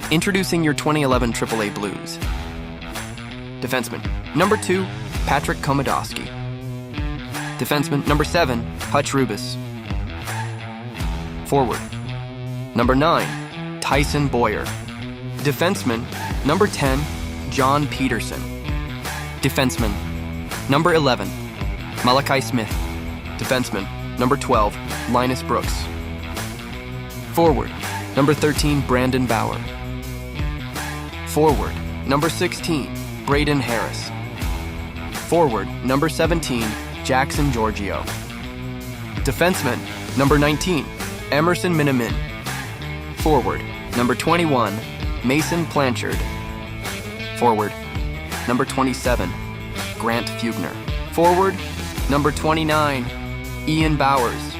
Introducing your 2011 AAA Blues. Defenseman. Number 2, Patrick Komodowski. Defenseman. Number 7, Hutch Rubis. Forward. Number 9, Tyson Boyer. Defenseman. Number 10, John Peterson. Defenseman. Number 11, Malachi Smith. Defenseman. Number 12, Linus Brooks. Forward. Number 13, Brandon Bauer. Forward. Number 16, Braden Harris. Forward. Number 17, Jackson Giorgio. Defenseman. Number 19, Emerson Minimin. Forward. Number 21, Mason Blanchard. Forward. Number 27, Grant Fugner. Forward. Number 29, Ian Bowers.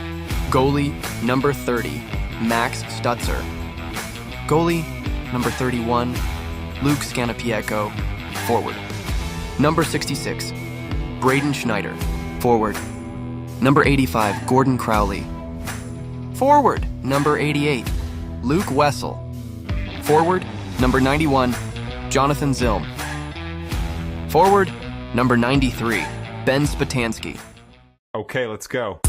Goalie. Number 30, Max Stutzer. Goalie. Number 31, Luke Scanapieko. Forward. Number 66, Braden Schneider. Forward. Number 85, Gordon Crowley. Forward. Number 88, Luke Wessel. Forward. Number 91, Jonathan Zilm. Forward. Number 93, Ben Spatansky. Okay, let's go.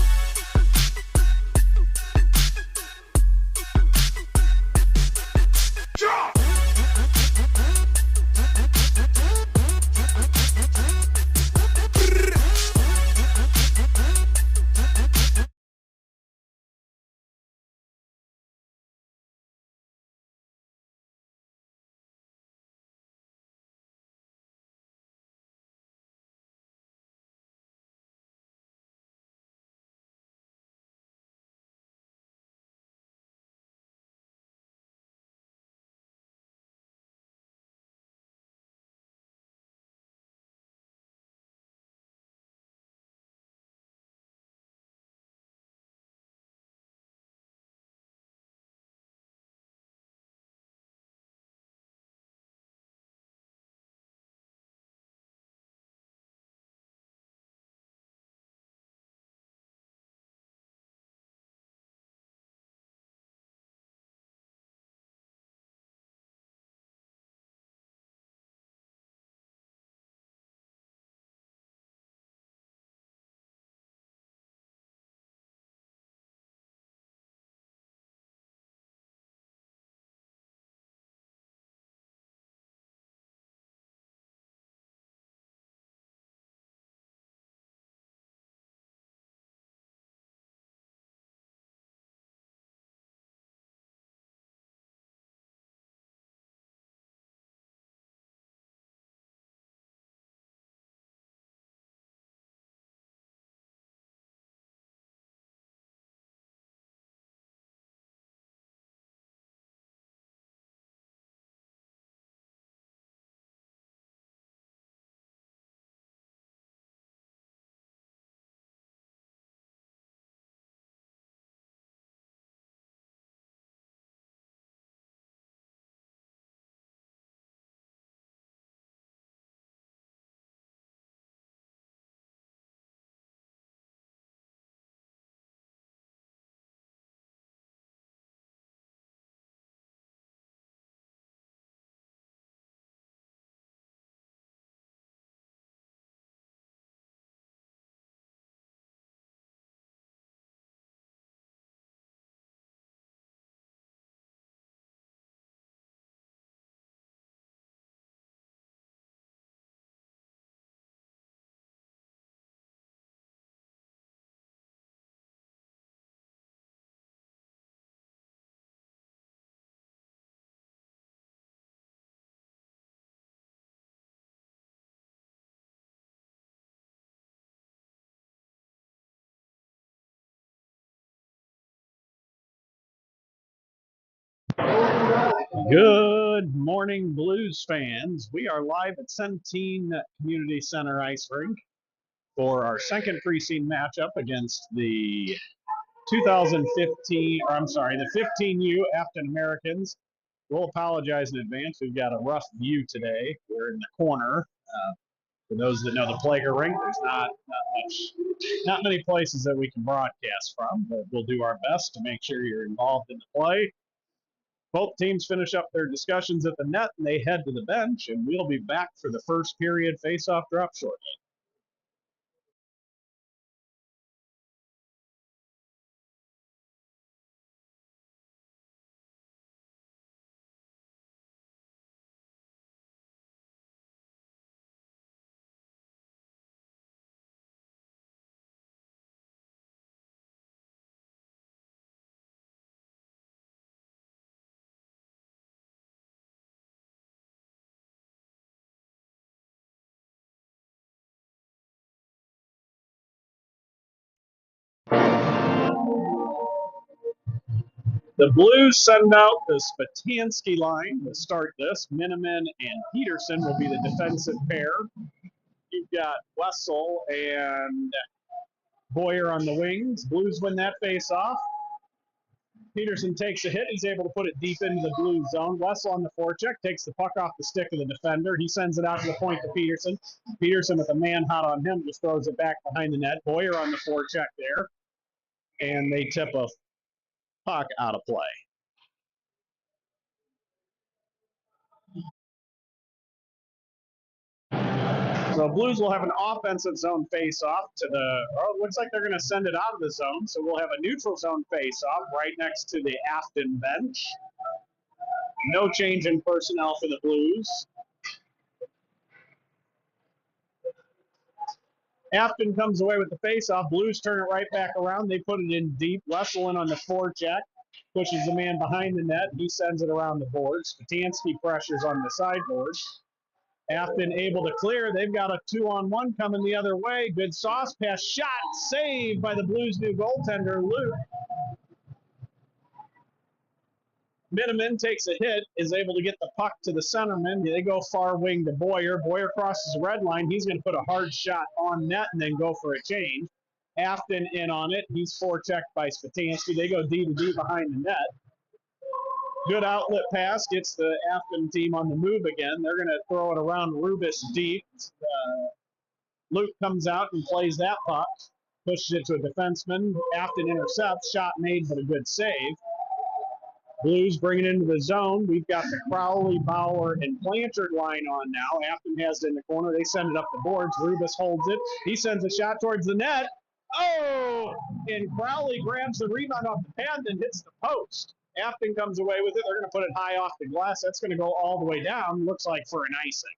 Good morning, Blues fans. We are live at Centene Community Center Ice Rink for our second preseason matchup against the 15U Affton Americans. We'll apologize in advance. We've got a rough view today. We're in the corner. For those that know the Plager Rink, there's not many places that we can broadcast from, but we'll do our best to make sure you're involved in the play. Both teams finish up their discussions at the net and they head to the bench, and we'll be back for the first period face-off drop shortly. The Blues send out the Spatansky line to start this. Miniman and Peterson will be the defensive pair. You've got Wessel and Boyer on the wings. Blues win that face-off. Peterson takes a hit. He's able to put it deep into the blue zone. Wessel on the forecheck takes the puck off the stick of the defender. He sends it out to the point to Peterson. Peterson with a man hot on him just throws it back behind the net. Boyer on the forecheck there. And they tip a puck out of play. So Blues will have an offensive zone face-off to the, oh, it looks like they're going to send it out of the zone. So we'll have a neutral zone face-off right next to the Affton bench. No change in personnel for the Blues. Affton comes away with the face-off. Blues turn it right back around. They put it in deep. Wessel in on the forecheck. Pushes the man behind the net. He sends it around the boards. Spatansky pressures on the sideboards. Affton able to clear. They've got a 2-on-1 coming the other way. Good sauce pass. Shot saved by the Blues' new goaltender, Luke. Miniman takes a hit, is able to get the puck to the centerman. They go far wing to Boyer. Boyer crosses the red line. He's going to put a hard shot on net and then go for a change. Affton in on it. He's forechecked by Spatansky. They go D to D behind the net. Good outlet pass. Gets the Affton team on the move again. They're going to throw it around Rubis deep. Luke comes out and plays that puck. Pushes it to a defenseman. Affton intercepts. Shot made, but a good save. Blues bring it into the zone. We've got the Crowley, Bauer, and Blanchard line on now. Afton has it in the corner. They send it up the boards. Rubis holds it. He sends a shot towards the net. Oh! And Crowley grabs the rebound off the pad and hits the post. Afton comes away with it. They're going to put it high off the glass. That's going to go all the way down. Looks like for an icing.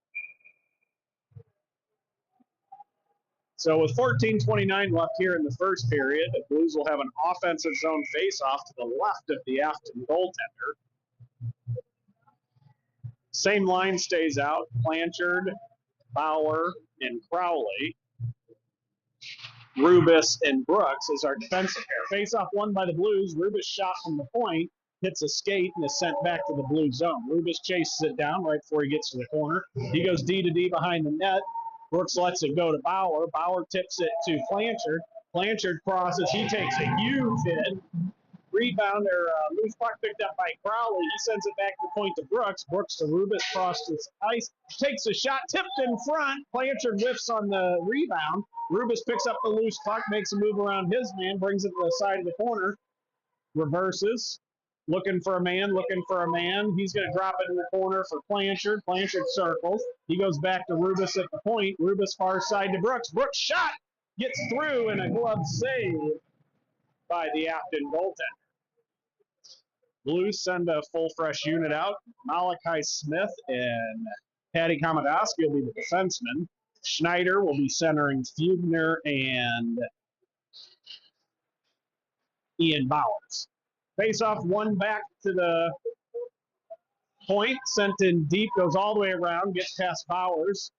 So with 14:29 left here in the first period, the Blues will have an offensive zone face-off to the left of the Affton goaltender. Same line stays out. Blanchard, Bauer, and Crowley. Rubis and Brooks is our defensive pair. Face-off won by the Blues. Rubis shot from the point, hits a skate, and is sent back to the blue zone. Rubis chases it down right before he gets to the corner. He goes D to D behind the net. Brooks lets it go to Bauer. Bauer tips it to Blanchard. Blanchard crosses. He takes a huge hit. Rebound or loose puck picked up by Crowley. He sends it back to the point to Brooks. Brooks to Rubis, crosses ice, takes a shot, tipped in front. Blanchard whiffs on the rebound. Rubis picks up the loose puck, makes a move around his man, brings it to the side of the corner, reverses. Looking for a man, looking for a man. He's going to drop it in the corner for Blanchard. Blanchard circles. He goes back to Rubis at the point. Rubis far side to Brooks. Brooks shot gets through and a glove save by the Affton goaltender. Blues send a full fresh unit out. Malachi Smith and Patty Komodowski will be the defenseman. Schneider will be centering Fugner and Ian Bowers. Face-off one back to the point, sent in deep, goes all the way around, gets past Bowers.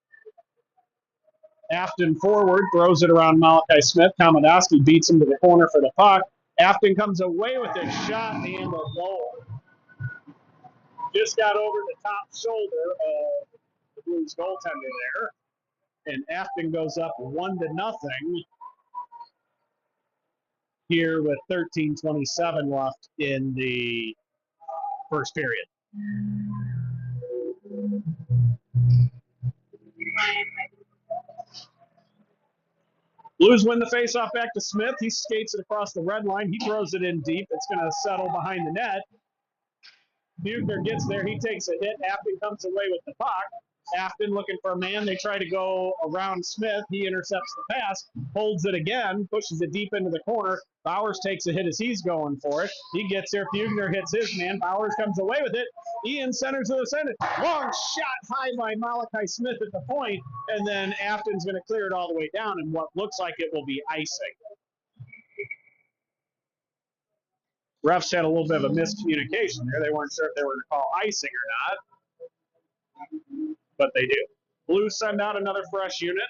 Affton forward, throws it around Malachi Smith. Komodowski beats him to the corner for the puck. Affton comes away with a shot and a goal. Just got over the top shoulder of the Blues goaltender there. And Affton goes up 1-0 here with 13:27 left in the first period. Blues win the faceoff back to Smith. He skates it across the red line. He throws it in deep. It's going to settle behind the net. Bugner gets there. He takes a hit. Affton comes away with the puck. Affton looking for a man. They try to go around Smith. He intercepts the pass, holds it again, pushes it deep into the corner. Bowers takes a hit as he's going for it. He gets there. Bugner hits his man. Bowers comes away with it. Ian centers to the center. Long shot high by Malachi Smith at the point, and then Afton's going to clear it all the way down in what looks like it will be icing. Refs had a little bit of a miscommunication there. They weren't sure if they were going to call icing or not, but they do. Blues send out another fresh unit.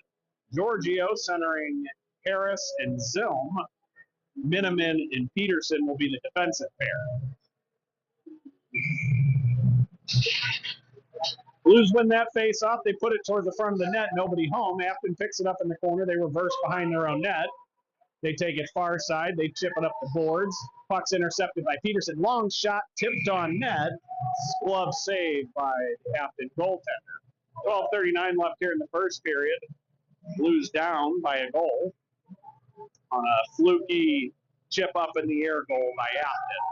Giorgio centering Harris and Zilm. Miniman and Peterson will be the defensive pair. Blues win that face-off. They put it toward the front of the net. Nobody home. Affton picks it up in the corner. They reverse behind their own net. They take it far side. They chip it up the boards. Puck's intercepted by Peterson. Long shot, tipped on net. Glove saved by the Affton goaltender. 12:39 left here in the first period. Blues down by a goal on a fluky chip up in the air goal by Affton.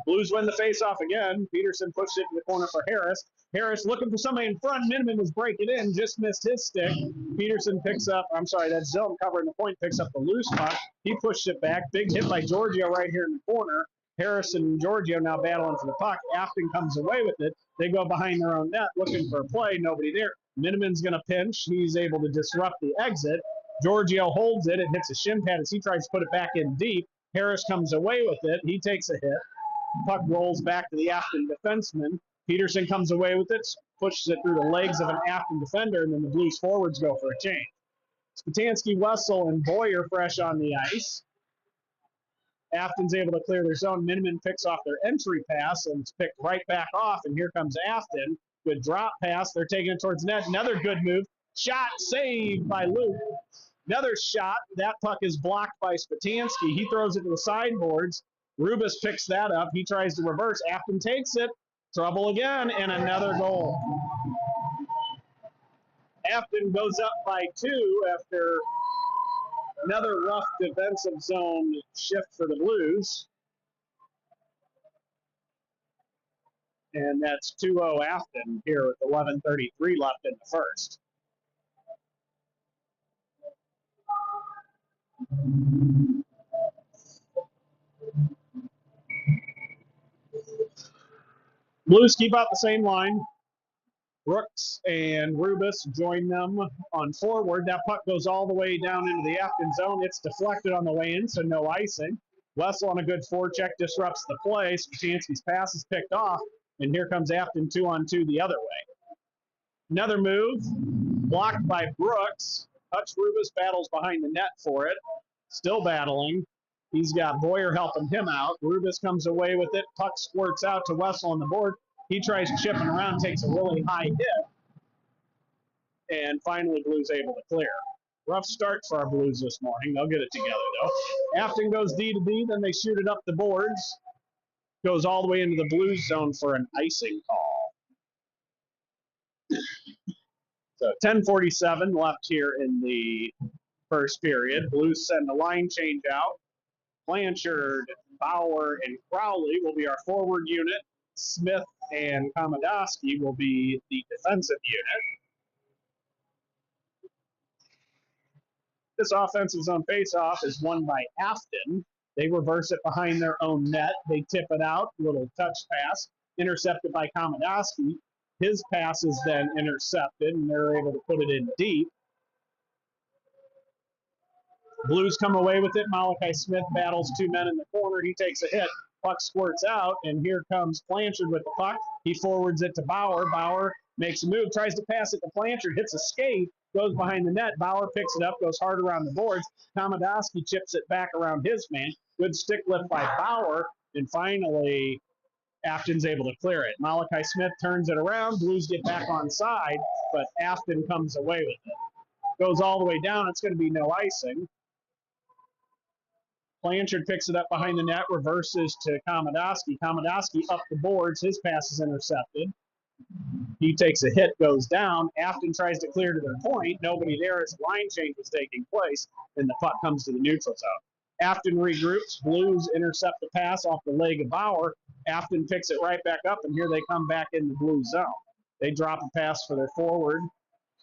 Blues win the faceoff again. Peterson pushed it to the corner for Harris. Harris looking for somebody in front. Miniman was breaking in, just missed his stick. Peterson picks up, that's Zilm covering the point, picks up the loose puck. He pushed it back. Big hit by Giorgio right here in the corner. Harris and Giorgio now battling for the puck. Afton comes away with it. They go behind their own net looking for a play. Nobody there. Miniman's going to pinch. He's able to disrupt the exit. Giorgio holds it. It hits a shin pad as he tries to put it back in deep. Harris comes away with it. He takes a hit. Puck rolls back to the Affton defenseman. Peterson comes away with it, pushes it through the legs of an Affton defender, and then the Blues forwards go for a change. Spatansky, Wessel, and Boyer fresh on the ice. Afton's able to clear their zone. Miniman picks off their entry pass, and it's picked right back off, and here comes Affton. Good drop pass. They're taking it towards net. Another good move. Shot saved by Luke. Another shot. That puck is blocked by Spatansky. He throws it to the sideboards. Rubis picks that up. He tries to reverse. Affton takes it. Trouble again, and another goal. Affton goes up by 2 after another rough defensive zone shift for the Blues. And that's 2-0 Affton here with 11:33 left in the first. Blues keep out the same line. Brooks and Rubis join them on forward. That puck goes all the way down into the Affton zone. It's deflected on the way in, so no icing. Wessel on a good forecheck disrupts the play. Spatansky's pass is picked off, and here comes Affton 2-on-2 the other way. Another move, blocked by Brooks. Hutch Rubis battles behind the net for it. Still battling. He's got Boyer helping him out. Rubis comes away with it. Puck squirts out to Wessel on the board. He tries chipping around, takes a really high hit. And finally, Blues able to clear. Rough start for our Blues this morning. They'll get it together, though. Afton goes D to D, then they shoot it up the boards. Goes all the way into the Blues zone for an icing call. So 10:47 left here in the first period. Blues send the line change out. Blanchard, Bauer, and Crowley will be our forward unit. Smith and Komodowski will be the defensive unit. This offensive zone faceoff is won by Affton. They reverse it behind their own net. They tip it out, little touch pass, intercepted by Komodowski. His pass is then intercepted, and they're able to put it in deep. Blues come away with it. Malachi Smith battles 2 men in the corner. He takes a hit. Puck squirts out, and here comes Blanchard with the puck. He forwards it to Bauer. Bauer makes a move, tries to pass it to Blanchard, hits a skate, goes behind the net. Bauer picks it up, goes hard around the boards. Komodowski chips it back around his man. Good stick lift by Bauer, and finally, Afton's able to clear it. Malachi Smith turns it around. Blues get back on side, but Affton comes away with it. Goes all the way down. It's going to be no icing. Blanchard picks it up behind the net, reverses to Komodowski. Komodowski up the boards. His pass is intercepted. He takes a hit, goes down. Affton tries to clear to their point. Nobody there as a line change is taking place, and the puck comes to the neutral zone. Afton regroups. Blues intercept the pass off the leg of Bauer. Affton picks it right back up, and here they come back in the blue zone. They drop a pass for their forward.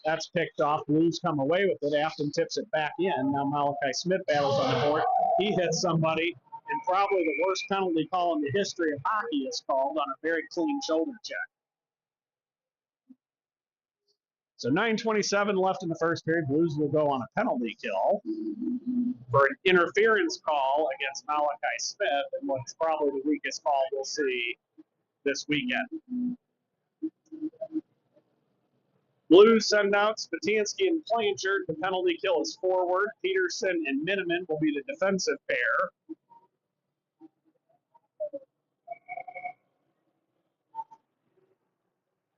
That's picked off. Blues come away with it. Afton tips it back in. Now Malachi Smith battles on the board. He hits somebody, and probably the worst penalty call in the history of hockey is called on a very clean shoulder check. So 9:27 left in the first period. Blues will go on a penalty kill for an interference call against Malachi Smith, and what's probably the weakest call we'll see this weekend. Blues send out Spatiansky and Blanchard. The penalty kill is forward. Peterson and Miniman will be the defensive pair.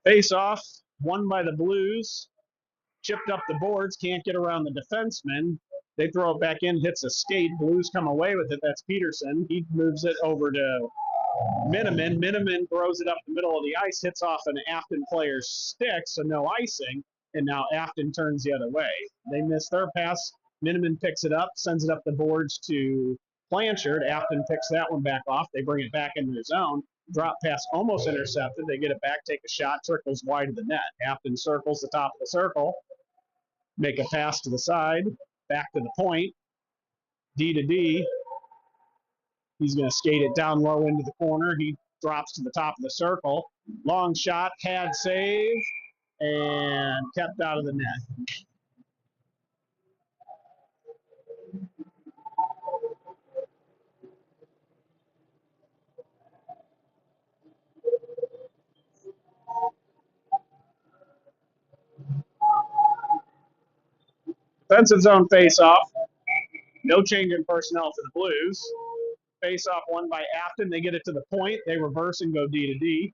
Face-off, won by the Blues. Chipped up the boards, can't get around the defenseman. They throw it back in, hits a skate. Blues come away with it. That's Peterson. He moves it over to Miniman. Miniman throws it up the middle of the ice, hits off an Affton player's stick, so no icing. And now Affton turns the other way. They miss their pass. Miniman picks it up, sends it up the boards to Blanchard. Affton picks that one back off. They bring it back into their zone. Drop pass almost intercepted. They get it back, take a shot, trickles wide of the net. Affton circles the top of the circle. Make a pass to the side, back to the point. D to D. He's going to skate it down low into the corner. He drops to the top of the circle. Long shot, pad save, and kept out of the net. Defensive zone face-off. No change in personnel for the Blues. Face-off won by Affton. They get it to the point. They reverse and go D to D.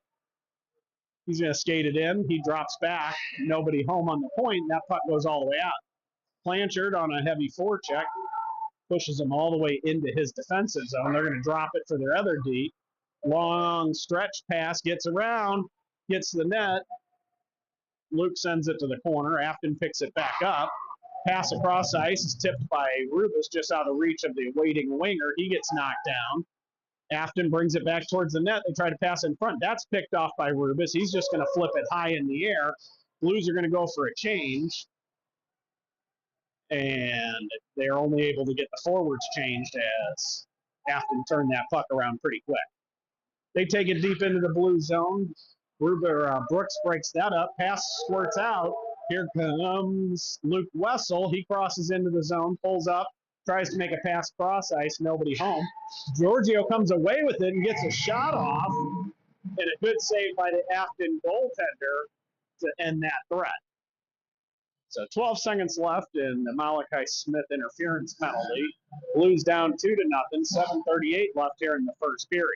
He's going to skate it in. He drops back. Nobody home on the point. That puck goes all the way out. Blanchard on a heavy forecheck pushes him all the way into his defensive zone. They're going to drop it for their other D. Long stretch pass, gets around, gets to the net. Luke sends it to the corner. Affton picks it back up. Pass across ice is tipped by Rubis, just out of reach of the waiting winger. He gets knocked down. Affton brings it back towards the net. They try to pass in front. That's picked off by Rubis. He's just going to flip it high in the air. Blues are going to go for a change. And they're only able to get the forwards changed as Affton turned that puck around pretty quick. They take it deep into the blue zone. Brooks breaks that up. Pass squirts out. Here comes Luke Wessel. He crosses into the zone, pulls up, tries to make a pass cross ice. Nobody home. Giorgio comes away with it and gets a shot off. And a good save by the Affton goaltender to end that threat. So 12 seconds left in the Malachi Smith interference penalty. Blues down 2-0. 7:38 left here in the first period.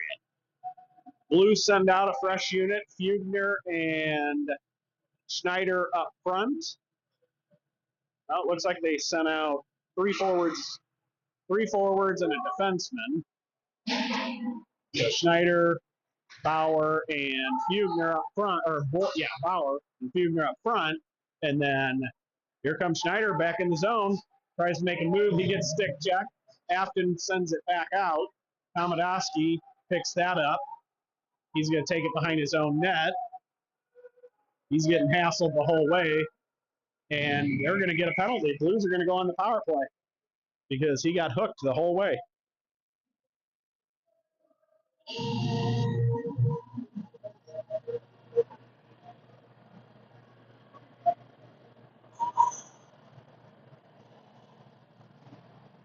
Blues send out a fresh unit. Fugner and Schneider up front. Well, it looks like they sent out three forwards and a defenseman. So Schneider, Bauer, and Fugner up front, Bauer and Fugner up front, and then here comes Schneider back in the zone, tries to make a move, he gets stick checked. Affton sends it back out. Komodowski picks that up. He's going to take it behind his own net. He's getting hassled the whole way, and they're going to get a penalty. Blues are going to go on the power play because he got hooked the whole way.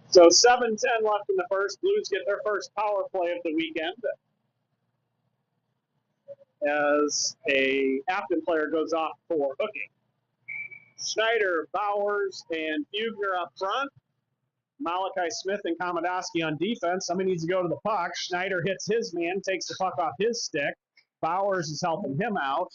So 7:10 left in the first. Blues get their first power play of the weekend as a Affton player goes off for hooking. Schneider, Bowers, and Fugner up front. Malachi Smith and Komodowski on defense. Somebody needs to go to the puck. Schneider hits his man, takes the puck off his stick. Bowers is helping him out.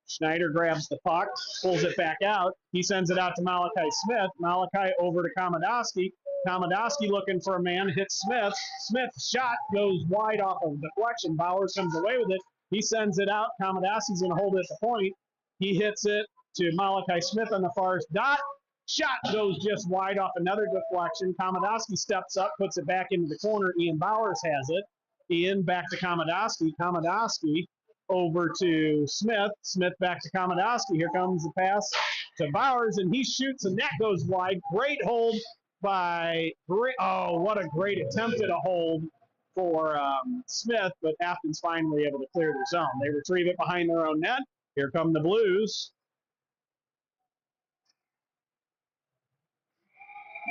Schneider grabs the puck, pulls it back out. He sends it out to Malachi Smith. Malachi over to Komodowski. Komodowski looking for a man, hits Smith. Smith's shot goes wide off of deflection. Bowers comes away with it. He sends it out. Komodowski's going to hold it at the point. He hits it to Malachi Smith on the far dot. Shot goes just wide off another deflection. Komodowski steps up, puts it back into the corner. Ian Bowers has it. Ian back to Komodowski. Komodowski over to Smith. Smith back to Komodowski. Here comes the pass to Bowers, and he shoots, and that goes wide. Great hold by oh, what a great attempt at a hold for Smith, but Afton's finally able to clear the zone. They retrieve it behind their own net. Here come the Blues.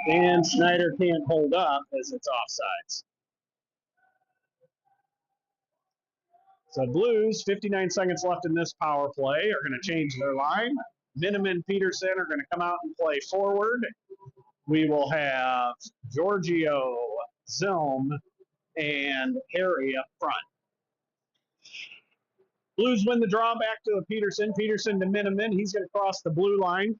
Dan Snyder can't hold up as it's offsides. So Blues, 59 seconds left in this power play, are going to change their line. Minham and Peterson are going to come out and play forward. We will have Giorgio, Zilm, and Harry up front. Blues win the draw back to Peterson. Peterson to Miniman. He's going to cross the blue line.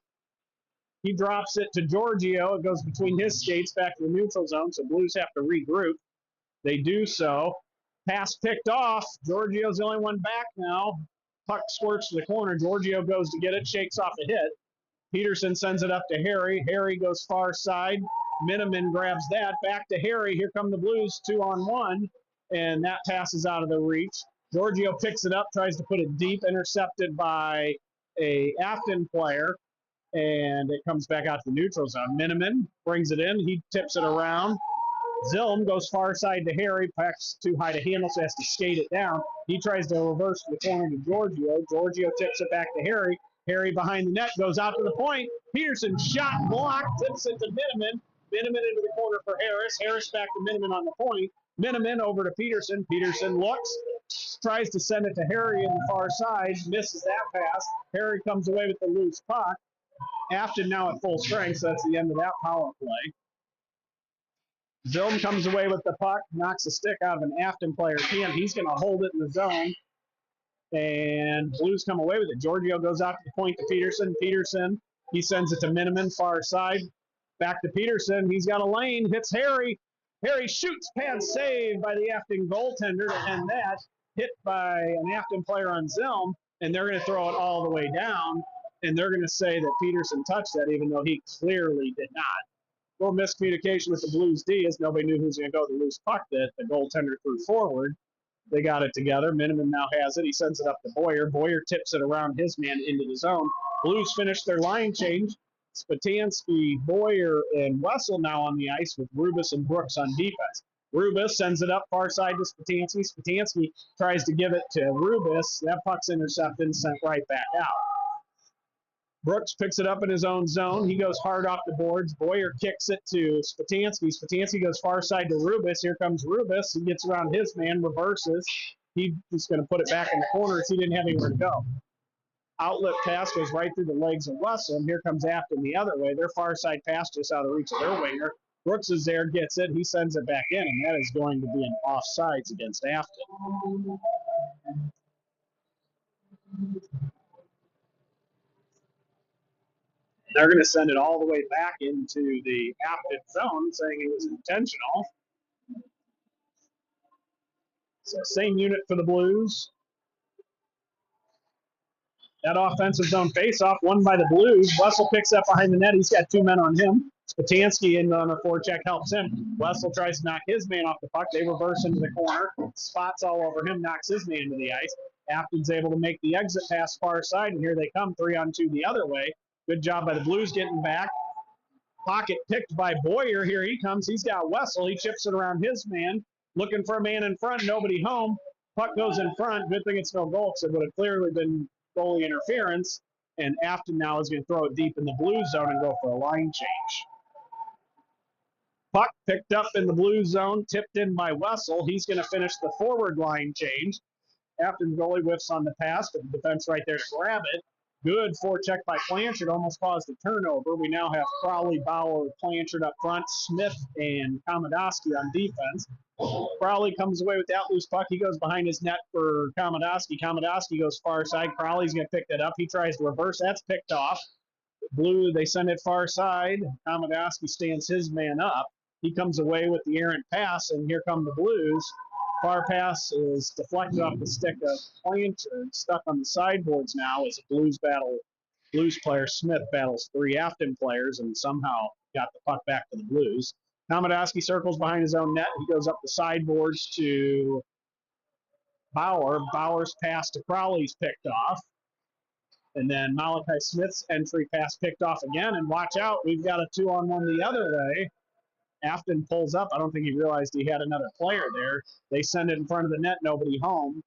He drops it to Giorgio. It goes between his skates back to the neutral zone, so Blues have to regroup. They do so. Pass picked off. Giorgio's the only one back now. Puck squirts to the corner. Giorgio goes to get it, shakes off a hit. Peterson sends it up to Harry. Harry goes far side. Miniman grabs that. Back to Harry. Here come the Blues, 2-on-1. And that passes out of the reach. Giorgio picks it up, tries to put it deep, intercepted by a Affton player. And it comes back out to the neutral zone. Miniman brings it in. He tips it around. Zilm goes far side to Harry. Puck's too high to handle, so has to skate it down. He tries to reverse the corner to Giorgio. Giorgio tips it back to Harry. Harry behind the net goes out to the point. Peterson shot blocked, tips it to Miniman. Miniman into the corner for Harris. Harris back to Miniman on the point. Miniman over to Peterson. Peterson looks, tries to send it to Harry in the far side, misses that pass. Harry comes away with the loose puck. Afton now at full strength, so that's the end of that power play. Zilm comes away with the puck, knocks a stick out of an Afton player's hand. He's going to hold it in the zone, and Blues come away with it. Giorgio goes out to the point to Peterson. Peterson, he sends it to Miniman, far side. Back to Peterson. He's got a lane, hits Harry. Harry shoots, pad saved by the Afton goaltender to end that. Hit by an Afton player on Zilm, and they're going to throw it all the way down, and they're going to say that Peterson touched that, even though he clearly did not. A little miscommunication with the Blues D as nobody knew who was going to go to the loose puck that the goaltender threw forward. They got it together. Miniman now has it. He sends it up to Boyer. Boyer tips it around his man into the zone. Blues finish their line change. Spatansky, Boyer, and Wessel now on the ice with Rubis and Brooks on defense. Rubis sends it up far side to Spatansky. Spatansky tries to give it to Rubis. That puck's intercepted and sent right back out. Brooks picks it up in his own zone. He goes hard off the boards. Boyer kicks it to Spatansky. Spatansky goes far side to Rubis. Here comes Rubis. He gets around his man, reverses. He's going to put it back in the corner as he didn't have anywhere to go. Outlet pass goes right through the legs of Wessel, and here comes Afton the other way. Their far side pass just out of reach of their winger. Brooks is there, gets it. He sends it back in, and that is going to be an offsides against Afton. They're going to send it all the way back into the Afton zone, saying it was intentional. So same unit for the Blues. That offensive zone faceoff won by the Blues. Wessel picks up behind the net. He's got two men on him. Spatansky in on a forecheck helps him. Wessel tries to knock his man off the puck. They reverse into the corner. Spots all over him, knocks his man to the ice. Afton's able to make the exit pass far side, and here they come, 3-on-2 the other way. Good job by the Blues getting back. Pocket picked by Boyer. Here he comes. He's got Wessel. He chips it around his man. Looking for a man in front. Nobody home. Puck goes in front. Good thing it's no goal because it would have clearly been goalie interference. And Afton now is going to throw it deep in the Blues zone and go for a line change. Puck picked up in the Blues zone. Tipped in by Wessel. He's going to finish the forward line change. Afton's goalie whiffs on the pass, but the defense right there to grab it. Good forecheck by Blanchard, almost caused a turnover. We now have Crowley, Bauer, Blanchard up front, Smith, and Komodowski on defense. Crowley comes away with that loose puck. He goes behind his net for Komodowski. Komodowski goes far side. Crowley's going to pick that up. He tries to reverse. That's picked off. Blue, they send it far side. Komodowski stands his man up. He comes away with the errant pass, and here come the Blues. Far pass is deflected off the stick of Blanchard, stuck on the sideboards now as a Blues player Smith battles three Afton players and somehow got the puck back to the Blues. Komodowski circles behind his own net. He goes up the sideboards to Bauer. Bauer's pass to Crowley's picked off. And then Malachi Smith's entry pass picked off again. And watch out, we've got a 2-on-1 the other way. Afton pulls up. I don't think he realized he had another player there. They send it in front of the net, nobody home.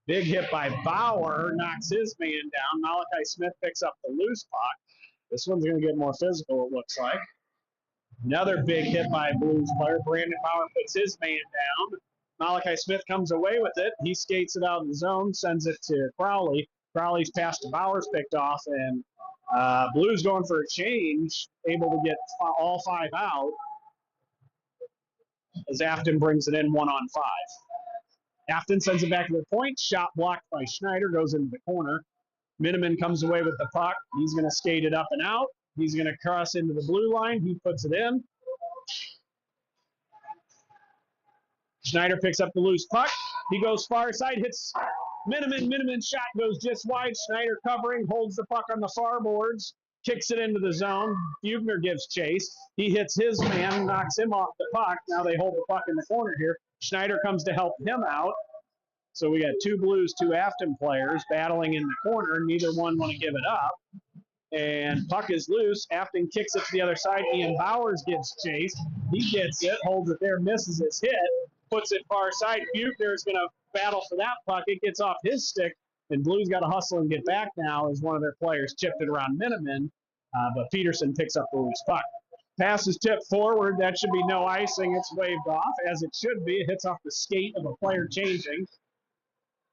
Big hit by Bauer, knocks his man down. Malachi Smith picks up the loose puck. This one's going to get more physical, it looks like. Another big hit by a Blues player. Brandon Bauer puts his man down. Malachi Smith comes away with it. He skates it out of the zone, sends it to Crowley. Crowley's pass to Bauer's picked off, and Blues going for a change, able to get all 5 out as Affton brings it in 1-on-5. Afton sends it back to the point. Shot blocked by Schneider, goes into the corner. Miniman comes away with the puck. He's going to skate it up and out. He's going to cross into the blue line. He puts it in. Schneider picks up the loose puck. He goes far side, hits Miniman. Miniman's shot goes just wide. Schneider covering, holds the puck on the far boards, kicks it into the zone. Bugner gives chase. He hits his man, knocks him off the puck. Now they hold the puck in the corner here. Schneider comes to help him out. So we got 2 Blues, 2 Affton players battling in the corner. Neither one want to give it up. And puck is loose. Affton kicks it to the other side. Ian Bowers gives chase. He gets it, holds it there, misses his hit, puts it far side. Bugner is going to battle for that puck. It gets off his stick, and Blues got to hustle and get back now as one of their players chipped it around Miniman. But Peterson picks up the loose puck. Pass is tipped forward. That should be no icing. It's waved off, as it should be. It hits off the skate of a player changing.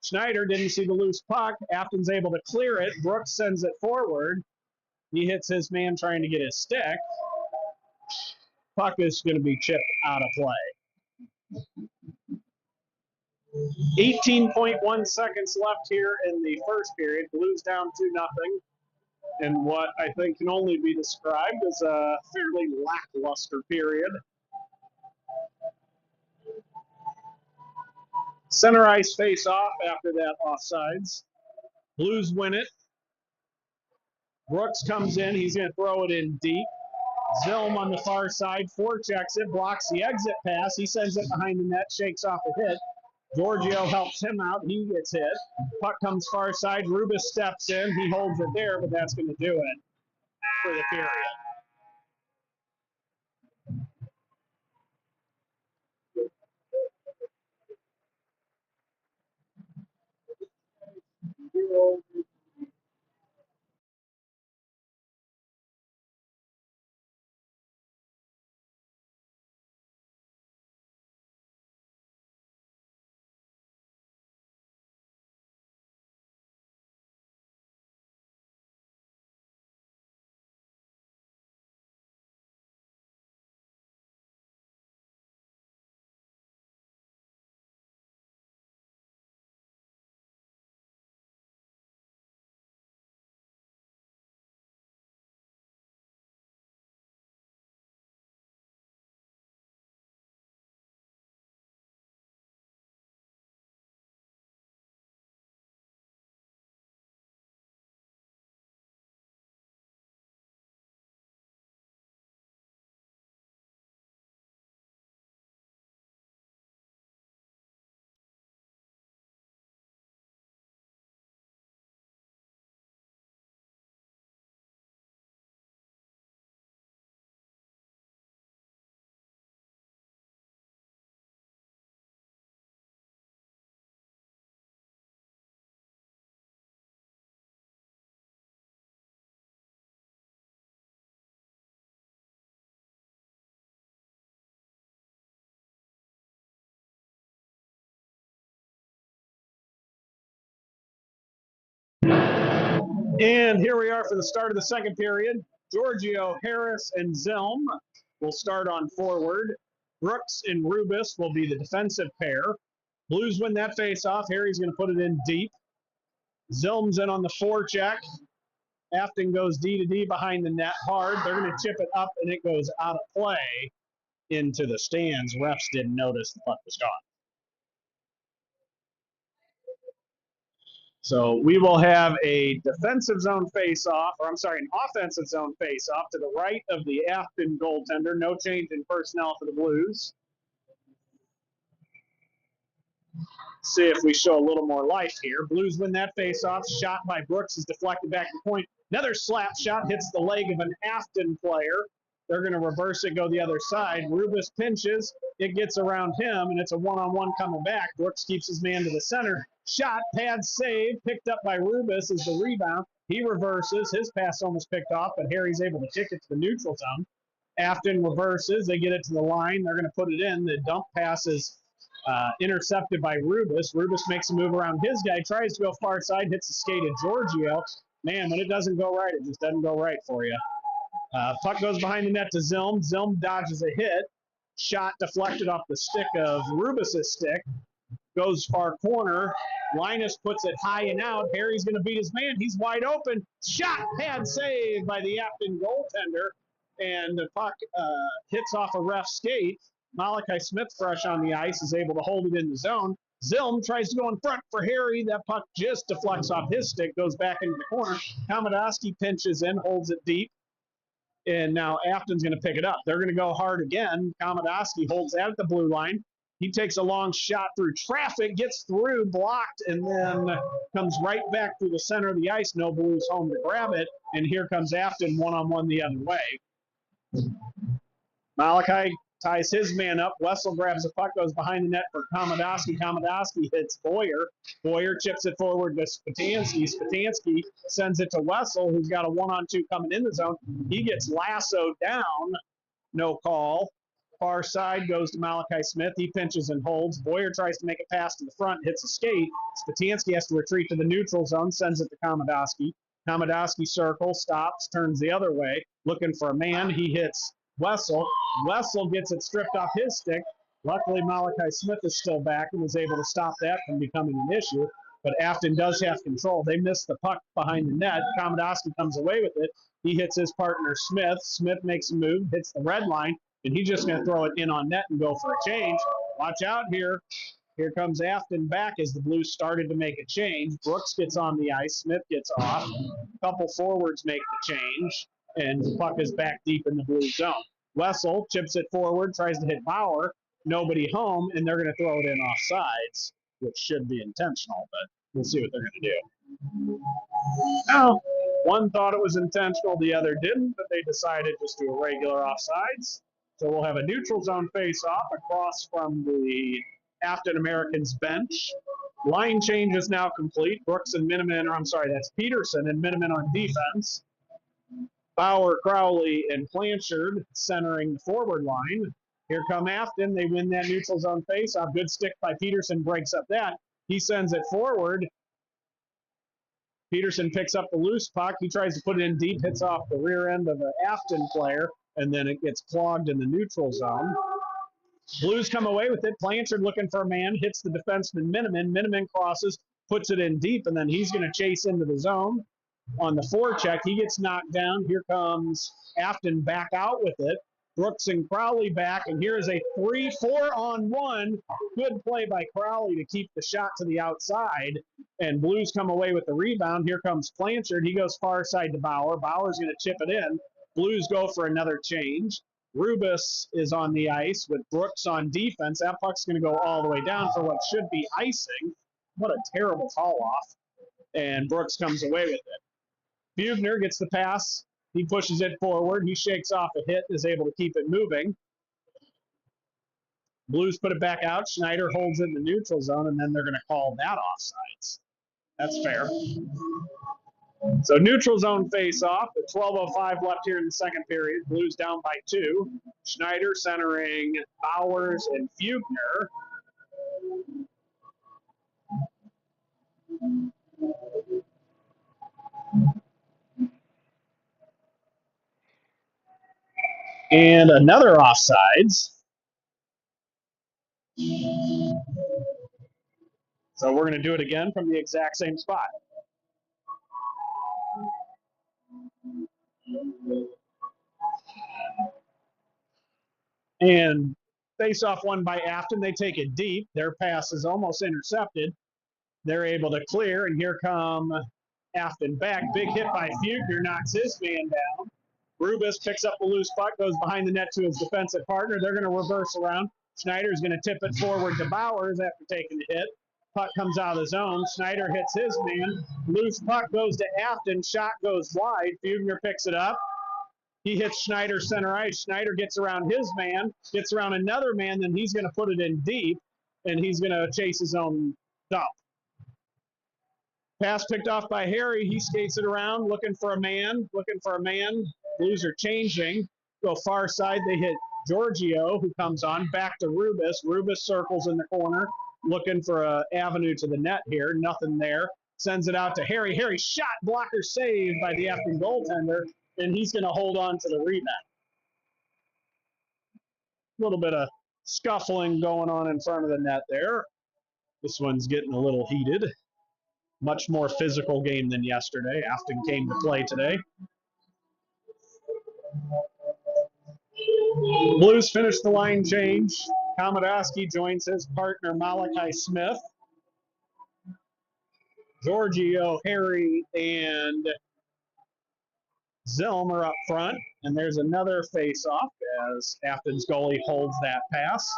Schneider didn't see the loose puck. Afton's able to clear it. Brooks sends it forward. He hits his man trying to get his stick. Puck is going to be chipped out of play. 18.1 seconds left here in the first period. Blues down 2-0. In what I think can only be described as a fairly lackluster period. Center ice face off after that offsides. Blues win it. Brooks comes in. He's going to throw it in deep. Zilm on the far side forechecks it, blocks the exit pass. He sends it behind the net, shakes off a hit. Giorgio helps him out. He gets hit. Puck comes far side. Rubis steps in. He holds it there, but that's going to do it for the period. And here we are for the start of the second period. Giorgio, Harris, and Zilm will start on forward. Brooks and Rubis will be the defensive pair. Blues win that face-off. Harry's going to put it in deep. Zilm's in on the forecheck. Afton goes D to D behind the net hard. They're going to chip it up, and it goes out of play into the stands. Refs didn't notice the puck was gone. So we will have a defensive zone face-off, or I'm sorry, an offensive zone face-off to the right of the Affton goaltender. No change in personnel for the Blues. See if we show a little more life here. Blues win that face-off. Shot by Brooks is deflected back to the point. Another slap shot hits the leg of an Affton player. They're going to reverse it, go the other side. Rubis pinches. It gets around him, and it's a one-on-one coming back. Brooks keeps his man to the center. Shot, pad save, picked up by Rubis is the rebound. He reverses. His pass almost picked off, but Harry's able to kick it to the neutral zone. Afton reverses. They get it to the line. They're going to put it in. The dump pass is intercepted by Rubis. Rubis makes a move around his guy, tries to go far side, hits the skate of Giorgio. Man, when it doesn't go right, it just doesn't go right for you. Puck goes behind the net to Zilm. Zilm dodges a hit. Shot deflected off the stick of Rubis' stick. Goes far corner. Linus puts it high and out. Harry's going to beat his man. He's wide open. Shot, pad save by the Affton goaltender. And the puck hits off a ref skate. Malachi Smith, fresh on the ice, is able to hold it in the zone. Zilm tries to go in front for Harry. That puck just deflects off his stick, goes back into the corner. Komodoski pinches in, holds it deep. And now Afton's going to pick it up. They're going to go hard again. Komodoski holds that at the blue line. He takes a long shot through traffic, gets through, blocked, and then comes right back through the center of the ice. No Blues home to grab it. And here comes Afton one-on-one the other way. Malachi ties his man up. Wessel grabs the puck, goes behind the net for Komodoski. Komodoski hits Boyer. Boyer chips it forward to Spatansky. Spatansky sends it to Wessel, who's got a one-on-two coming in the zone. He gets lassoed down. No call. Far side goes to Malachi Smith. He pinches and holds. Boyer tries to make a pass to the front, hits a skate. Spatansky has to retreat to the neutral zone, sends it to Komodoski. Komodoski circles, stops, turns the other way, looking for a man. He hits Wessel. Wessel gets it stripped off his stick. Luckily, Malachi Smith is still back and was able to stop that from becoming an issue. But Affton does have control. They miss the puck behind the net. Komodoski comes away with it. He hits his partner, Smith. Smith makes a move, hits the red line, and he's just going to throw it in on net and go for a change. Watch out here. Here comes Affton back as the Blues started to make a change. Brooks gets on the ice. Smith gets off. A couple forwards make the change, and the puck is back deep in the Blues zone. Wessel chips it forward, tries to hit Bauer. Nobody home, and they're going to throw it in off sides, which should be intentional, but we'll see what they're going to do. Now, one thought it was intentional, the other didn't, but they decided just to do a regular offsides. So we'll have a neutral zone face-off across from the Affton Americans bench. Line change is now complete. Brooks and Miniman, or I'm sorry, that's Peterson and Miniman on defense. Bauer, Crowley, and Blanchard centering the forward line. Here come Affton. They win that neutral zone face-off. Good stick by Peterson, breaks up that. He sends it forward. Peterson picks up the loose puck. He tries to put it in deep, hits off the rear end of an Affton player, and then it gets clogged in the neutral zone. Blues come away with it. Blanchard looking for a man, hits the defenseman Miniman. Miniman crosses, puts it in deep, and then he's going to chase into the zone. On the forecheck, he gets knocked down. Here comes Affton back out with it. Brooks and Crowley back, and here's a 3-4-on-1. Good play by Crowley to keep the shot to the outside, and Blues come away with the rebound. Here comes Blanchard. He goes far side to Bauer. Bauer's going to chip it in. Blues go for another change. Rubis is on the ice with Brooks on defense. That puck's going to go all the way down for what should be icing. What a terrible call-off, and Brooks comes away with it. Bugner gets the pass. He pushes it forward. He shakes off a hit, is able to keep it moving. Blues put it back out. Schneider holds it in the neutral zone, and then they're going to call that offsides. That's fair. So neutral zone face-off. With 12:05 left here in the second period. Blues down by 2. Schneider centering Bowers and Bugner. And another offsides. So we're going to do it again from the exact same spot. And face-off won by Affton. They take it deep. Their pass is almost intercepted. They're able to clear, and here come Affton back. Big hit by Fugner, knocks his man down. Rubis picks up the loose puck, goes behind the net to his defensive partner. They're going to reverse around. Schneider's going to tip it forward to Bowers after taking the hit. Puck comes out of the zone. Schneider hits his man. Loose puck goes to Affton. Shot goes wide. Fugner picks it up. He hits Schneider center ice. Schneider gets around his man, gets around another man, then he's going to put it in deep, and he's going to chase his own dump. Pass picked off by Harry. He skates it around, looking for a man. Blues are changing. Go far side. They hit Giorgio, who comes on. Back to Rubis. Rubis circles in the corner, looking for an avenue to the net here. Nothing there. Sends it out to Harry. Harry shot, blocker saved by the Affton goaltender, and he's going to hold on to the rebound. A little bit of scuffling going on in front of the net there. This one's getting a little heated. Much more physical game than yesterday. Affton came to play today. Blues finish the line change. Komodowski joins his partner Malachi Smith. Giorgio, Harry, and Zilm are up front. And there's another face-off as Affton's goalie holds that pass.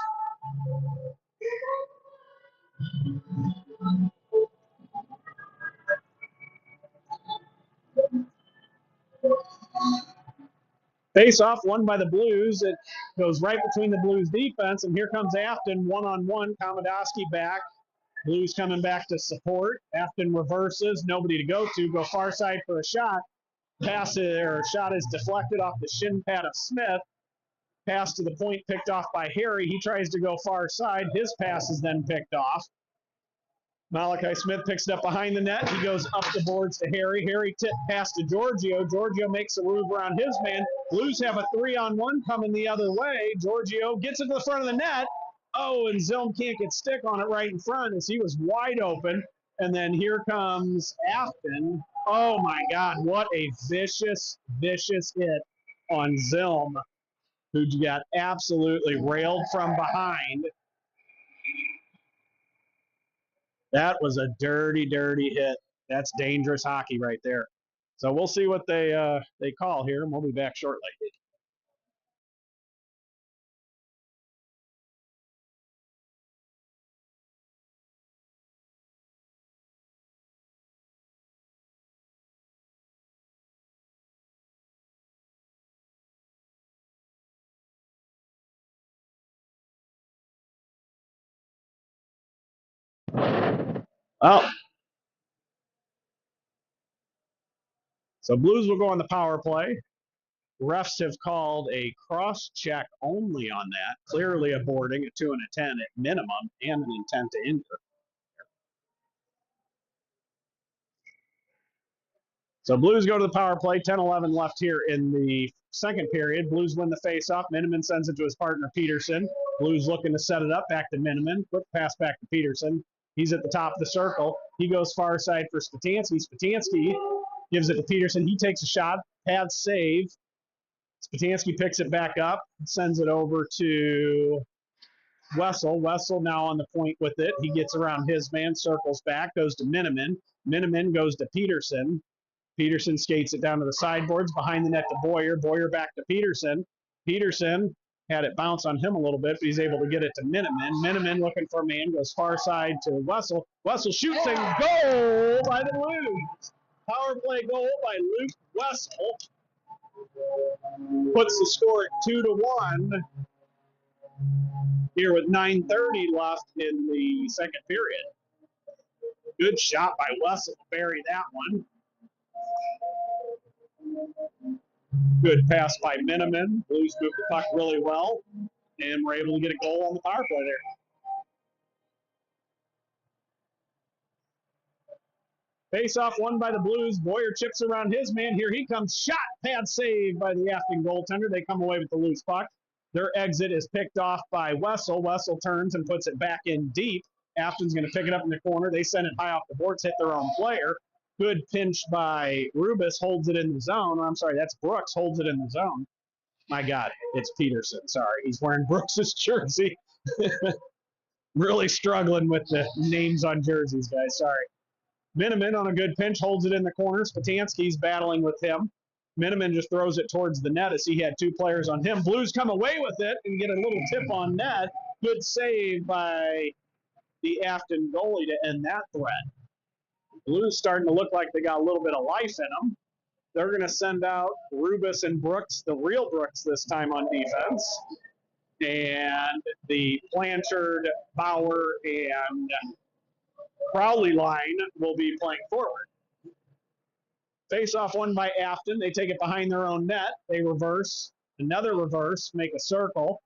Face-off won by the Blues. It goes right between the Blues defense, and here comes Affton one-on-one. Komodowski back. Blues coming back to support. Affton reverses. Nobody to go to. Go far side for a shot. Shot is deflected off the shin pad of Smith. Pass to the point picked off by Harry. He tries to go far side. His pass is then picked off. Malachi Smith picks it up behind the net. He goes up the boards to Harry. Harry tip pass to Giorgio. Giorgio makes a move around his man. Blues have a 3-on-1 coming the other way. Giorgio gets it to the front of the net. Oh, and Zilm can't get stick on it right in front as he was wide open. And then here comes Affton. Oh, my God. What a vicious, vicious hit on Zilm, who got absolutely railed from behind. That was a dirty, dirty hit. That's dangerous hockey right there. So we'll see what they call here, and we'll be back shortly. Oh, so Blues will go on the power play. Refs have called a cross-check only on that, clearly a boarding, a 2 and a 10 at minimum, and an intent to injure. So Blues go to the power play, 10-11 left here in the second period. Blues win the faceoff. Miniman sends it to his partner, Peterson. Blues looking to set it up, back to Miniman. Quick pass back to Peterson. He's at the top of the circle. He goes far side for Spatansky. Spatansky gives it to Peterson. He takes a shot, pad save. Spatansky picks it back up, sends it over to Wessel. Wessel now on the point with it. He gets around his man, circles back, goes to Miniman. Miniman goes to Peterson. Peterson skates it down to the sideboards, behind the net to Boyer. Boyer back to Peterson. Peterson had it bounce on him a little bit, but he's able to get it to Miniman. Miniman looking for a man, goes far side to Wessel. Wessel shoots and goal by the Blues. Power play goal by Luke Wessel. Puts the score at 2-1 here with 9:30 left in the second period. Good shot by Wessel to bury that one. Good pass by Miniman. Blues moved the puck really well, and we're able to get a goal on the power play there. Face-off won by the Blues. Boyer chips around his man. Here he comes. Shot. Pad save by the Affton goaltender. They come away with the loose puck. Their exit is picked off by Wessel. Wessel turns and puts it back in deep. Affton's going to pick it up in the corner. They send it high off the boards, hit their own player. Good pinch by Rubis, holds it in the zone. I'm sorry, that's Brooks, holds it in the zone. My God, it's Peterson. Sorry, he's wearing Brooks's jersey. Really struggling with the names on jerseys, guys. Sorry. Miniman on a good pinch holds it in the corner. Spatansky's battling with him. Miniman just throws it towards the net as he had two players on him. Blues come away with it and get a little tip on net. Good save by the Affton goalie to end that threat. Blues starting to look like they got a little bit of life in them. They're going to send out Rubis and Brooks, the real Brooks this time on defense. And the Blanchard, Bauer, and Crowley line will be playing forward. Face-off won by Affton. They take it behind their own net. They reverse, another reverse, make a circle.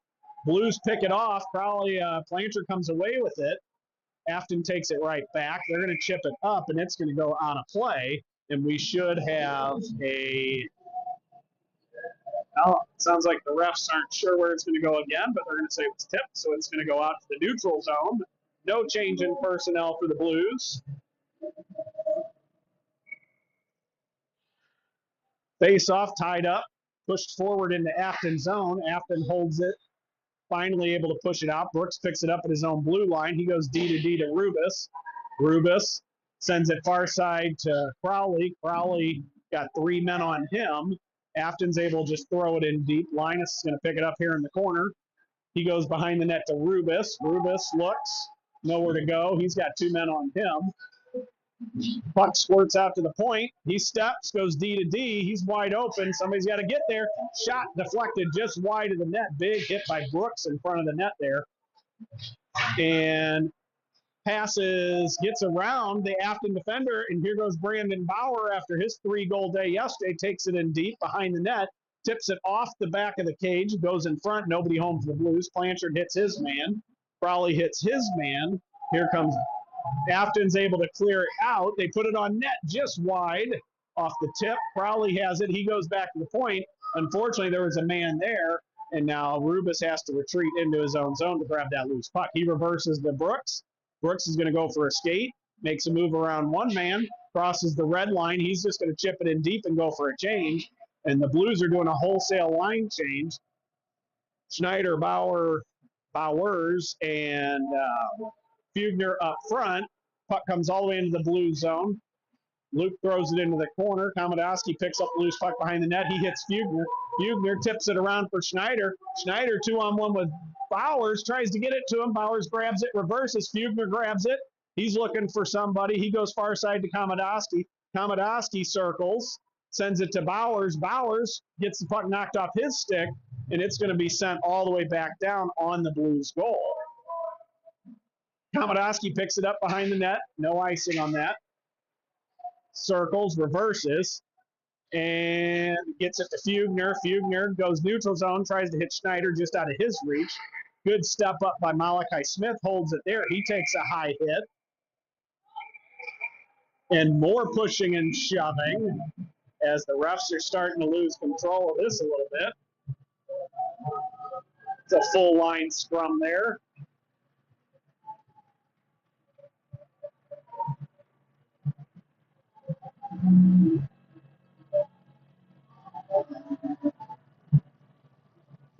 Blues pick it off. Crowley, Blanchard comes away with it. Afton takes it right back. They're going to chip it up, and it's going to go on a play. And we should have a. Well, it sounds like the refs aren't sure where it's going to go again, but they're going to say it's tipped, so it's going to go out to the neutral zone. No change in personnel for the Blues. Face off, tied up, pushed forward into Afton's zone. Afton holds it, finally able to push it out. Brooks picks it up at his own blue line. He goes D to D to Rubis. Rubis sends it far side to Crowley. Crowley got three men on him. Afton's able to just throw it in deep. Linus is going to pick it up here in the corner. He goes behind the net to Rubis. Rubis looks, nowhere to go. He's got two men on him. Puck squirts out to the point. He steps, goes D to D. He's wide open. Somebody's got to get there. Shot deflected just wide of the net. Big hit by Brooks in front of the net there. And passes, gets around the Afton defender, and here goes Brandon Bauer after his 3-goal day yesterday. Takes it in deep behind the net. Tips it off the back of the cage. Goes in front. Nobody home for the Blues. Blanchard hits his man. Crowley hits his man. Here comes Afton's able to clear it out. They put it on net just wide off the tip. Crowley has it. He goes back to the point. Unfortunately, there was a man there, and now Rubis has to retreat into his own zone to grab that loose puck. He reverses to Brooks. Brooks is going to go for a skate, makes a move around one man, crosses the red line. He's just going to chip it in deep and go for a change, and the Blues are doing a wholesale line change. Schneider, Bowers, and Fugner up front. Puck comes all the way into the blue zone. Luke throws it into the corner. Komodowski picks up the loose puck behind the net. He hits Fugner. Fugner tips it around for Schneider. Schneider 2-on-1 with Bowers. Tries to get it to him. Bowers grabs it, reverses. Fugner grabs it. He's looking for somebody. He goes far side to Komodowski. Komodowski circles, sends it to Bowers. Bowers gets the puck knocked off his stick, and it's going to be sent all the way back down on the Blues goal. Komodowski picks it up behind the net. No icing on that. Circles, reverses, and gets it to Fugner. Fugner goes neutral zone, tries to hit Schneider just out of his reach. Good step up by Malachi Smith, holds it there. He takes a high hit. And more pushing and shoving as the refs are starting to lose control of this a little bit. It's a full line scrum there.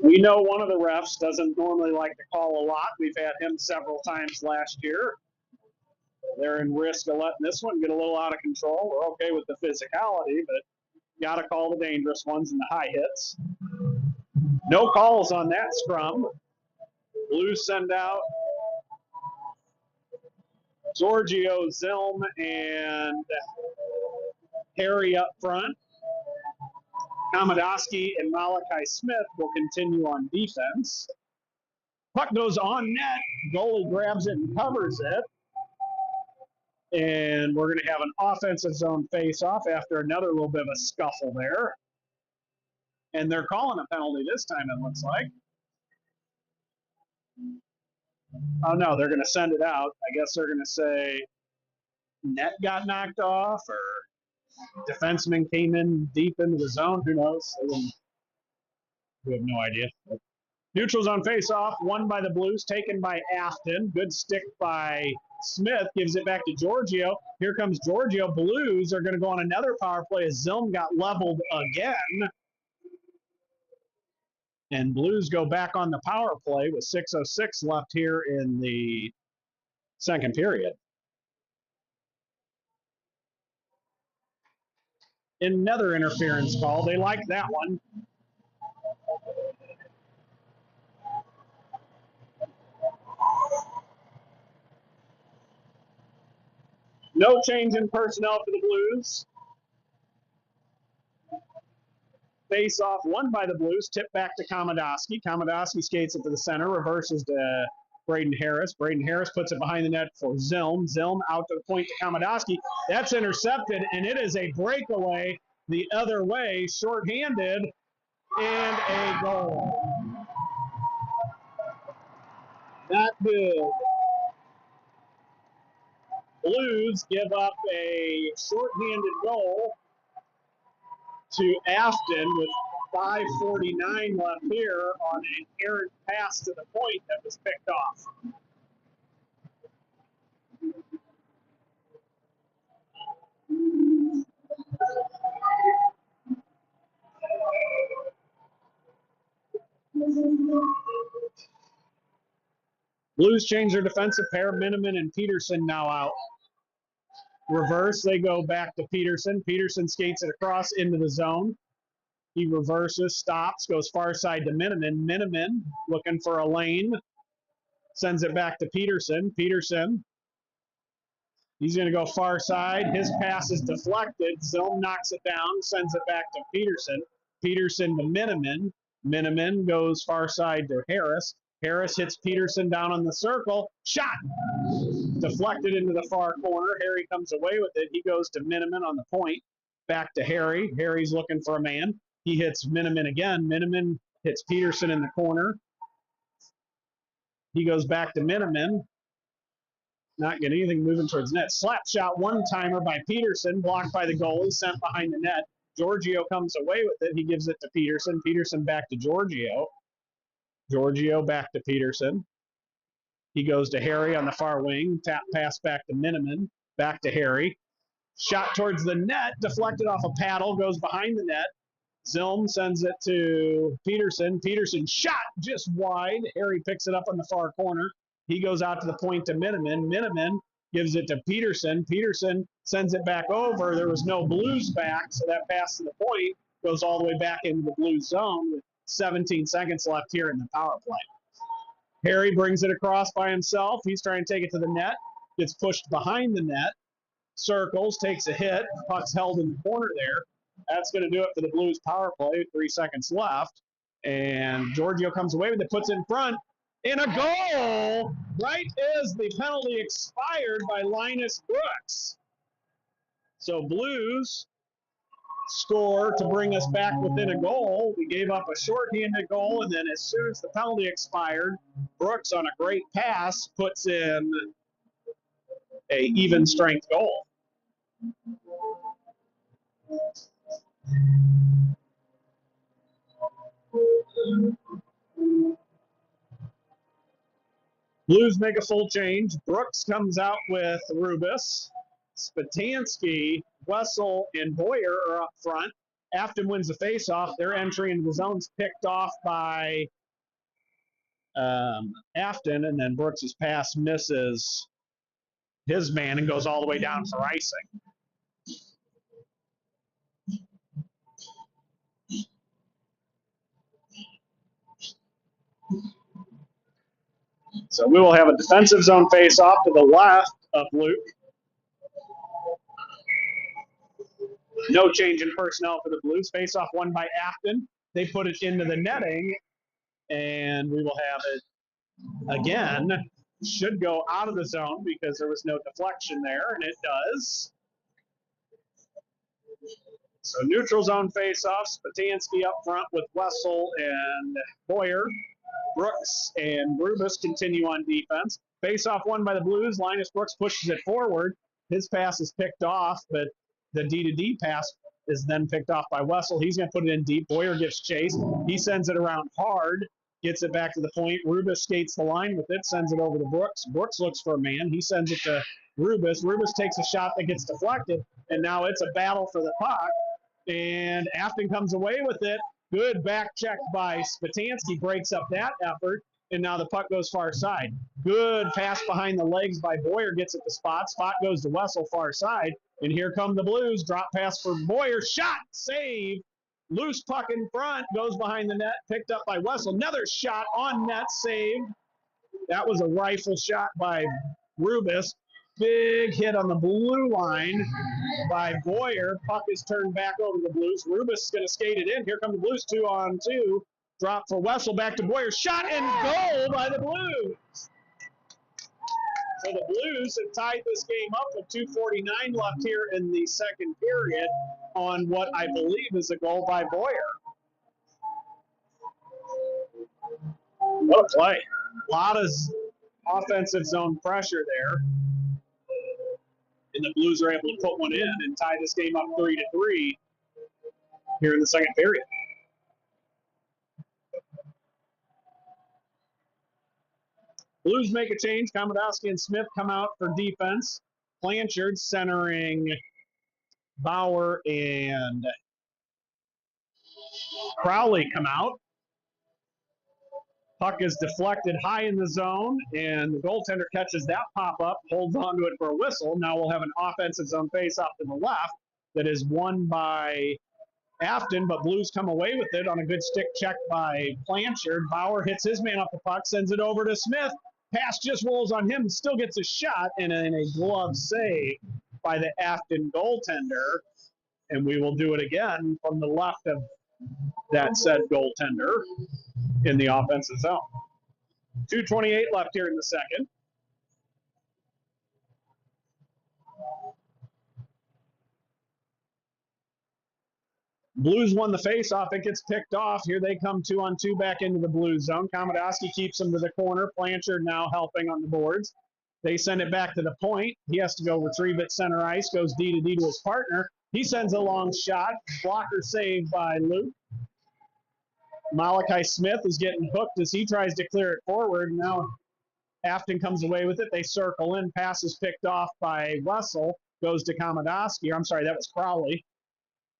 We know one of the refs doesn't normally like to call a lot. We've had him several times last year. They're in risk of letting this one get a little out of control. We're okay with the physicality, but got to call the dangerous ones and the high hits. No calls on that scrum. Blues send out Giorgio, Zilm, and Harry up front. Komodowski and Malachi Smith will continue on defense. Puck goes on net. Goalie grabs it and covers it. And we're going to have an offensive zone face-off after another little bit of a scuffle there. And they're calling a penalty this time, it looks like. Oh, no, they're going to send it out. I guess they're going to say net got knocked off or defenseman came in deep into the zone. Who knows? We have no idea. Neutral zone face-off, won by the Blues, taken by Affton. Good stick by Smith, gives it back to Giorgio. Here comes Giorgio. Blues are going to go on another power play as Zilm got leveled again. And Blues go back on the power play with 6:06 left here in the second period. Another interference call. They like that one. No change in personnel for the Blues. Face off won by the Blues, tipped back to Komodowski. Komodowski skates it to the center, reverses to Braden Harris. Braden Harris puts it behind the net for Zilm. Zilm out to the point to Komodowski. That's intercepted, and it is a breakaway the other way, shorthanded, and a goal. Not good. Blues give up a shorthanded goal to Affton with 5:49 left here on an errant pass to the point that was picked off. Blues change their defensive pair. Miniman and Peterson now out. Reverse, they go back to Peterson. Peterson skates it across into the zone. He reverses, stops, goes far side to Miniman. Miniman looking for a lane. Sends it back to Peterson. Peterson, he's going to go far side. His pass is deflected. Zone knocks it down, sends it back to Peterson. Peterson to Miniman. Miniman goes far side to Harris. Harris hits Peterson down on the circle. Shot! Deflected into the far corner. Harry comes away with it. He goes to Miniman on the point. Back to Harry. Harry's looking for a man. He hits Miniman again. Miniman hits Peterson in the corner. He goes back to Miniman. Not getting anything moving towards net. Slap shot one-timer by Peterson, blocked by the goalie, sent behind the net. Giorgio comes away with it. He gives it to Peterson. Peterson back to Giorgio. Giorgio back to Peterson. He goes to Harry on the far wing. Tap pass back to Miniman. Back to Harry. Shot towards the net. Deflected off a paddle. Goes behind the net. Zilm sends it to Peterson. Peterson shot just wide. Harry picks it up on the far corner. He goes out to the point to Miniman. Miniman gives it to Peterson. Peterson sends it back over. There was no Blues back, so that pass to the point goes all the way back into the Blues zone with 17 seconds left here in the power play. Harry brings it across by himself. He's trying to take it to the net. Gets pushed behind the net. Circles, takes a hit. Puck's held in the corner there. That's going to do it for the Blues power play. 3 seconds left. And Giorgio comes away with it, puts it in front. And a goal right as the penalty expired by Linus Brooks. So Blues score to bring us back within a goal. We gave up a shorthanded goal, and then as soon as the penalty expired, Brooks on a great pass puts in a even strength goal. Blues make a full change. Brooks comes out with Rubis. Spatansky, Wessel, and Boyer are up front. Affton wins the faceoff. Their entry into the zone's picked off by Affton, and then Brooks' pass misses his man and goes all the way down for icing. So we will have a defensive zone face-off to the left of Luke. No change in personnel for the Blues. Face-off won by Affton. They put it into the netting, and we will have it again. Should go out of the zone because there was no deflection there, and it does. So neutral zone face-off. Spatansky up front with Wessel and Boyer. Brooks and Rubis continue on defense. Face-off won by the Blues. Linus Brooks pushes it forward. His pass is picked off, but the D-to-D pass is then picked off by Wessel. He's going to put it in deep. Boyer gives chase. He sends it around hard, gets it back to the point. Rubis skates the line with it, sends it over to Brooks. Brooks looks for a man. He sends it to Rubis. Rubis takes a shot that gets deflected, and now it's a battle for the puck. And Affton comes away with it. Good back check by Spatansky, breaks up that effort. and now the puck goes far side. Good pass behind the legs by Boyer, gets at the spot. Spot goes to Wessel, far side. And here come the Blues. Drop pass for Boyer. Shot, save. Loose puck in front, goes behind the net, picked up by Wessel. Another shot on net, saved. That was a rifle shot by Rubis. Big hit on the blue line by Boyer. Puck is turned back over to the Blues. Rubis is going to skate it in. Here come the Blues, 2-on-2. Drop for Wessel, back to Boyer. Shot and goal by the Blues. So the Blues have tied this game up with 2:49 left here in the second period on what I believe is a goal by Boyer. What a play. A lot of offensive zone pressure there. And the Blues are able to put one in and tie this game up 3-3 here in the second period. Blues make a change. Komodowski and Smith come out for defense. Blanchard centering Bauer and Crowley come out. Puck is deflected high in the zone, and the goaltender catches that pop-up, holds onto it for a whistle. Now we'll have an offensive zone face-off to the left that is won by Affton, but Blues come away with it on a good stick check by Blanchard. Bauer hits his man off the puck, sends it over to Smith. Pass just rolls on him, still gets a shot, and a glove save by the Affton goaltender. And we will do it again from the left of that said goaltender in the offensive zone. 2:28 left here in the second. Blues won the face-off. It gets picked off. Here they come 2-on-2 back into the Blues zone. Komodowski keeps him to the corner. Blanchard now helping on the boards. They send it back to the point. He has to go retrieve it center ice. Goes D to his partner. He sends a long shot. Blocker saved by Luke. Malachi Smith is getting hooked as he tries to clear it forward. Now Affton comes away with it. They circle in. Pass is picked off by Wessel. Goes to Komodowski. I'm sorry, that was Crowley.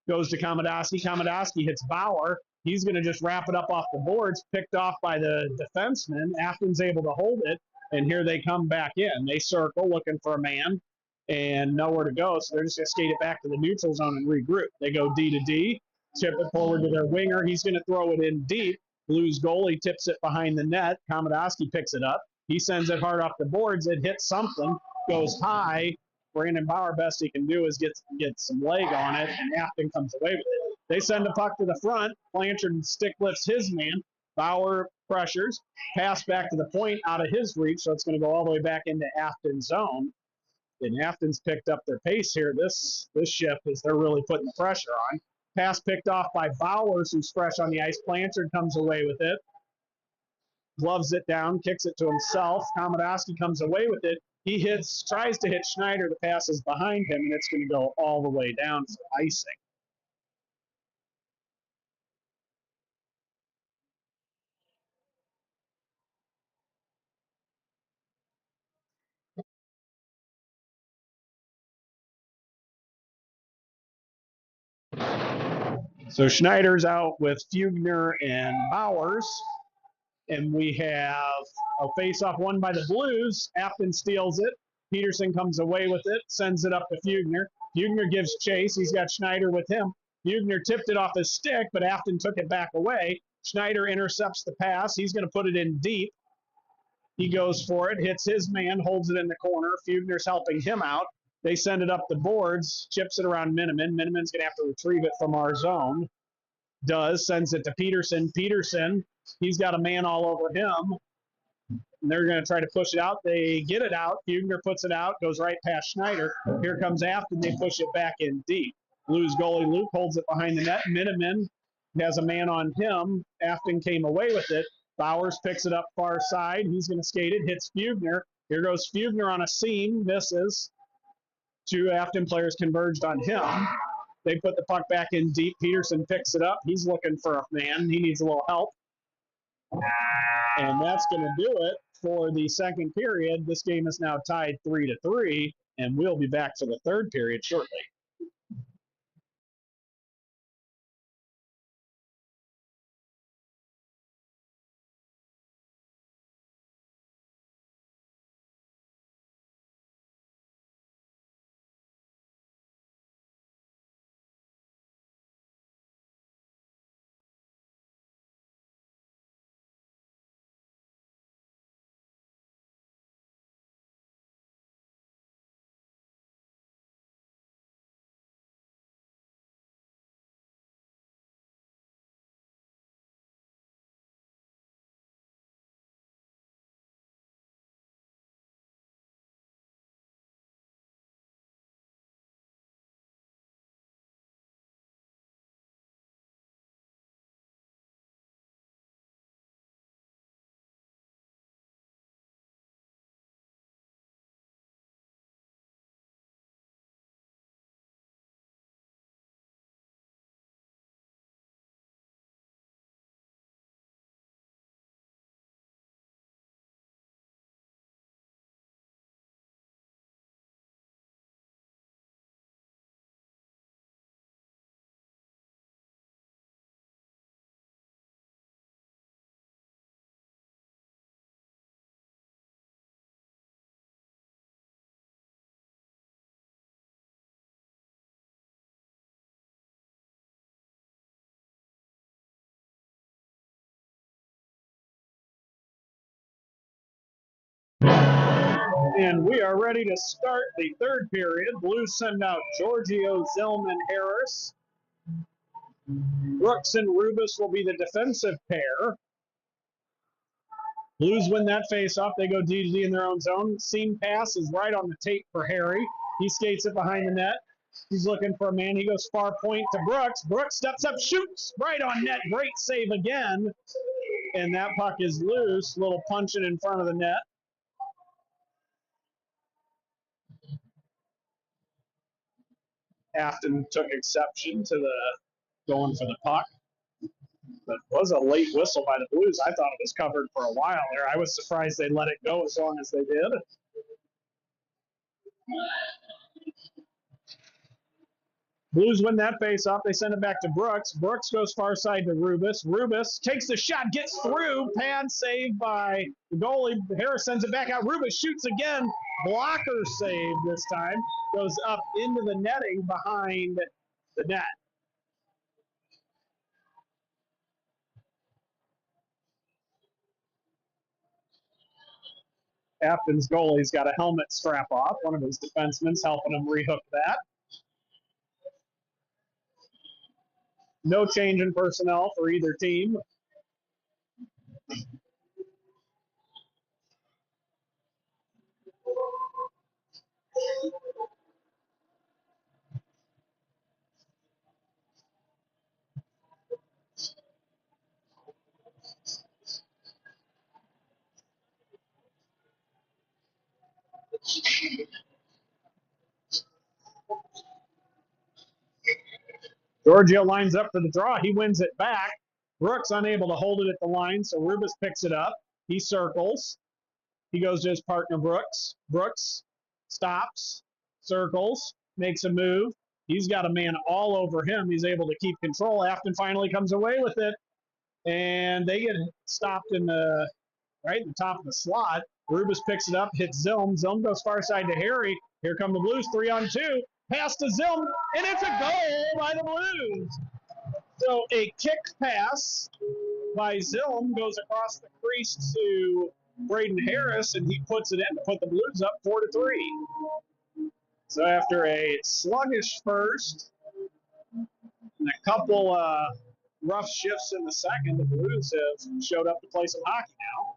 Goes to Komodowski. Komodowski hits Bauer. He's going to just wrap it up off the boards. Picked off by the defenseman. Afton's able to hold it. And here they come back in. They circle looking for a man and nowhere to go. So they're just going to skate it back to the neutral zone and regroup. They go D to D. Tip it forward to their winger. He's going to throw it in deep. Blues goalie tips it behind the net. Komodowski picks it up. He sends it hard off the boards. It hits something, goes high. Brandon Bauer, best he can do is get some leg on it, and Affton comes away with it. They send the puck to the front. Blanchard stick lifts his man. Bauer pressures. Pass back to the point out of his reach, so it's going to go all the way back into Affton's zone. And Afton's picked up their pace here. This shift is they're really putting the pressure on. Pass picked off by Bowers, who's fresh on the ice. Blanchard comes away with it. Gloves it down, kicks it to himself. Komodowski comes away with it. He tries to hit Schneider. The pass is behind him, and it's going to go all the way down for icing. So Schneider's out with Fugner and Bowers. And we have a face-off won by the Blues. Affton steals it. Peterson comes away with it, sends it up to Fugner. Fugner gives chase. He's got Schneider with him. Fugner tipped it off his stick, but Affton took it back away. Schneider intercepts the pass. He's going to put it in deep. He goes for it, hits his man, holds it in the corner. Fugner's helping him out. They send it up the boards, chips it around Miniman. Miniman's going to have to retrieve it from our zone. Sends it to Peterson. Peterson, he's got a man all over him. And they're going to try to push it out. They get it out. Fugner puts it out, goes right past Schneider. Here comes Afton. They push it back in deep. Blues goalie Luke holds it behind the net. Miniman has a man on him. Afton came away with it. Bowers picks it up far side. He's going to skate it, hits Fugner. Here goes Fugner on a seam, misses. Two Afton players converged on him. They put the puck back in deep. Peterson picks it up. He's looking for a man. He needs a little help. And that's going to do it for the second period. This game is now tied 3-3, and we'll be back for the third period shortly. And we are ready to start the third period. Blues send out Giorgio, Zillman, Harris. Brooks and Rubis will be the defensive pair. Blues win that face-off. They go D to D in their own zone. Seam pass is right on the tape for Harry. He skates it behind the net. He's looking for a man. He goes far point to Brooks. Brooks steps up, shoots right on net. Great save again. And that puck is loose. Little punching in front of the net. Affton took exception to the going for the puck. But it was a late whistle by the Blues. I thought it was covered for a while there. I was surprised they let it go as long as they did. Blues win that face-off. They send it back to Brooks. Brooks goes far side to Rubis. Rubis takes the shot, gets through. Pad saved by the goalie. Harris sends it back out. Rubis shoots again. Blocker save this time. Goes up into the netting behind the net. Afton's goalie's got a helmet strap off. One of his defensemen's helping him rehook that. No change in personnel for either team. Giorgio lines up for the draw. He wins it back. Brooks unable to hold it at the line, so Rubis picks it up. He circles. He goes to his partner, Brooks. Brooks stops, circles, makes a move. He's got a man all over him. He's able to keep control. Afton finally comes away with it, and they get stopped in the top of the slot. Rubis picks it up, hits Zilm. Zilm goes far side to Harry. Here come the Blues, 3-on-2. Pass to Zilm, and it's a goal by the Blues. So a kick pass by Zilm goes across the crease to Braden Harris, and he puts it in to put the Blues up 4-3. So after a sluggish first and a couple rough shifts in the second, the Blues have showed up to play some hockey now,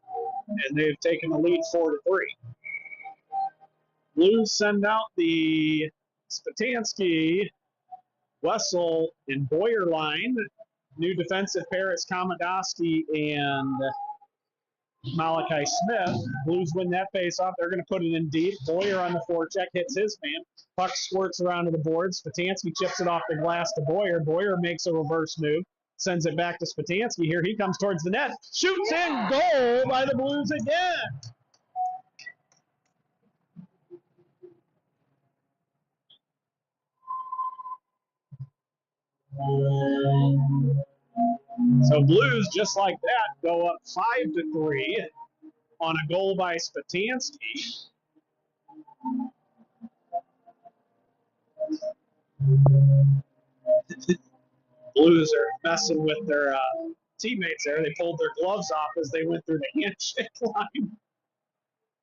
and they've taken the lead 4-3. Blues send out the Spatansky, Wessel, and Boyer line. New defensive pair is Komodowski and Malachi Smith. Blues win that face-off. They're going to put it in deep. Boyer on the forecheck hits his man. Puck squirts around to the boards. Spatansky chips it off the glass to Boyer. Boyer makes a reverse move. Sends it back to Spatansky. Here he comes towards the net. Shoots in. Goal by the Blues again. So Blues, just like that, go up 5-3 on a goal by Spatansky. Blues are messing with their teammates there. They pulled their gloves off as they went through the handshake line.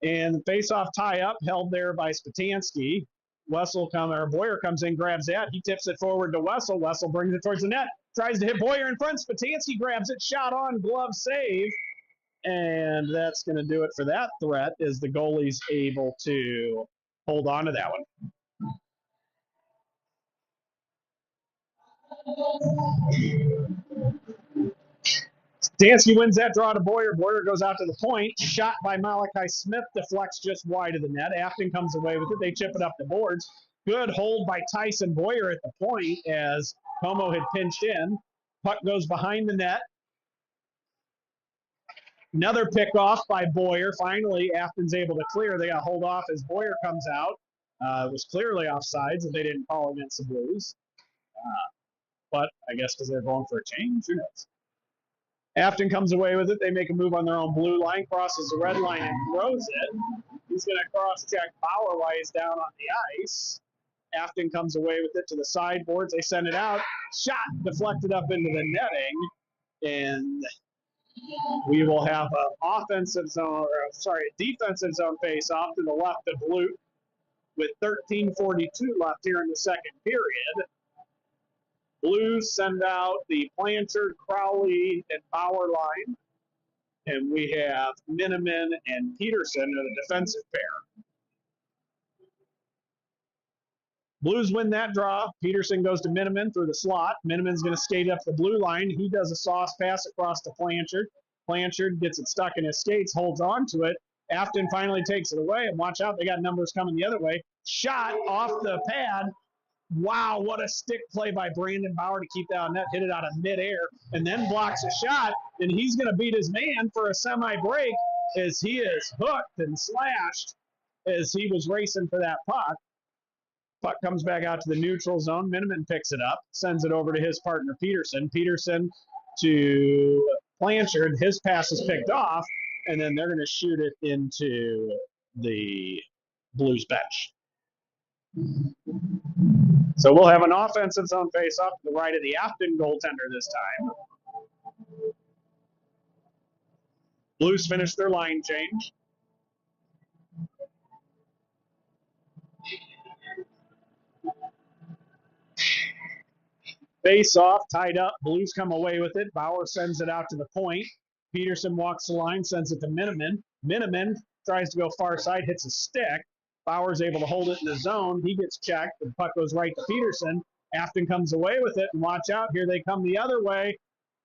And the face-off tie-up held there by Spatansky. Boyer comes in, grabs that. He tips it forward to Wessel. Wessel brings it towards the net. Tries to hit Boyer in front. Spatansky grabs it. Shot on, glove save. And that's going to do it for that threat as the goalie's able to hold on to that one. Dansky wins that draw to Boyer. Boyer goes out to the point. Shot by Malachi Smith deflects just wide of the net. Afton comes away with it. They chip it up the boards. Good hold by Tyson Boyer at the point as Como had pinched in. Puck goes behind the net. Another pick off by Boyer. Finally, Afton's able to clear. They got to hold off as Boyer comes out. It was clearly offsides, and they didn't call against the Blues. But I guess because they're going for a change, who knows? Afton comes away with it. They make a move on their own blue line, crosses the red line and throws it. He's going to cross-check Bauer while he's down on the ice. Afton comes away with it to the sideboards. They send it out. Shot deflected up into the netting. And We will have an defensive zone face off to the left of Blue with 13:42 left here in the second period. Blues send out the Blanchard, Crowley, and Bauer line. And we have Miniman and Peterson in the defensive pair. Blues win that draw. Peterson goes to Miniman through the slot. Miniman's going to skate up the blue line. He does a sauce pass across to Blanchard. Blanchard gets it stuck in his skates, holds on to it. Afton finally takes it away. And watch out, they got numbers coming the other way. Shot off the pad. Wow, what a stick play by Brandon Bauer to keep that on net, hit it out of midair, and then blocks a shot. And he's going to beat his man for a semi-break as he is hooked and slashed as he was racing for that puck. Puck comes back out to the neutral zone. Miniman picks it up, sends it over to his partner Peterson. Peterson to Blanchard. His pass is picked off, and then they're going to shoot it into the Blues bench. So we'll have an offensive zone face-off to the right of the Affton goaltender this time. Blues finish their line change. Face-off, tied up. Blues come away with it. Bauer sends it out to the point. Peterson walks the line, sends it to Miniman. Miniman tries to go far side, hits a stick. Bauer's able to hold it in the zone. He gets checked. The puck goes right to Peterson. Afton comes away with it, and watch out. Here they come the other way.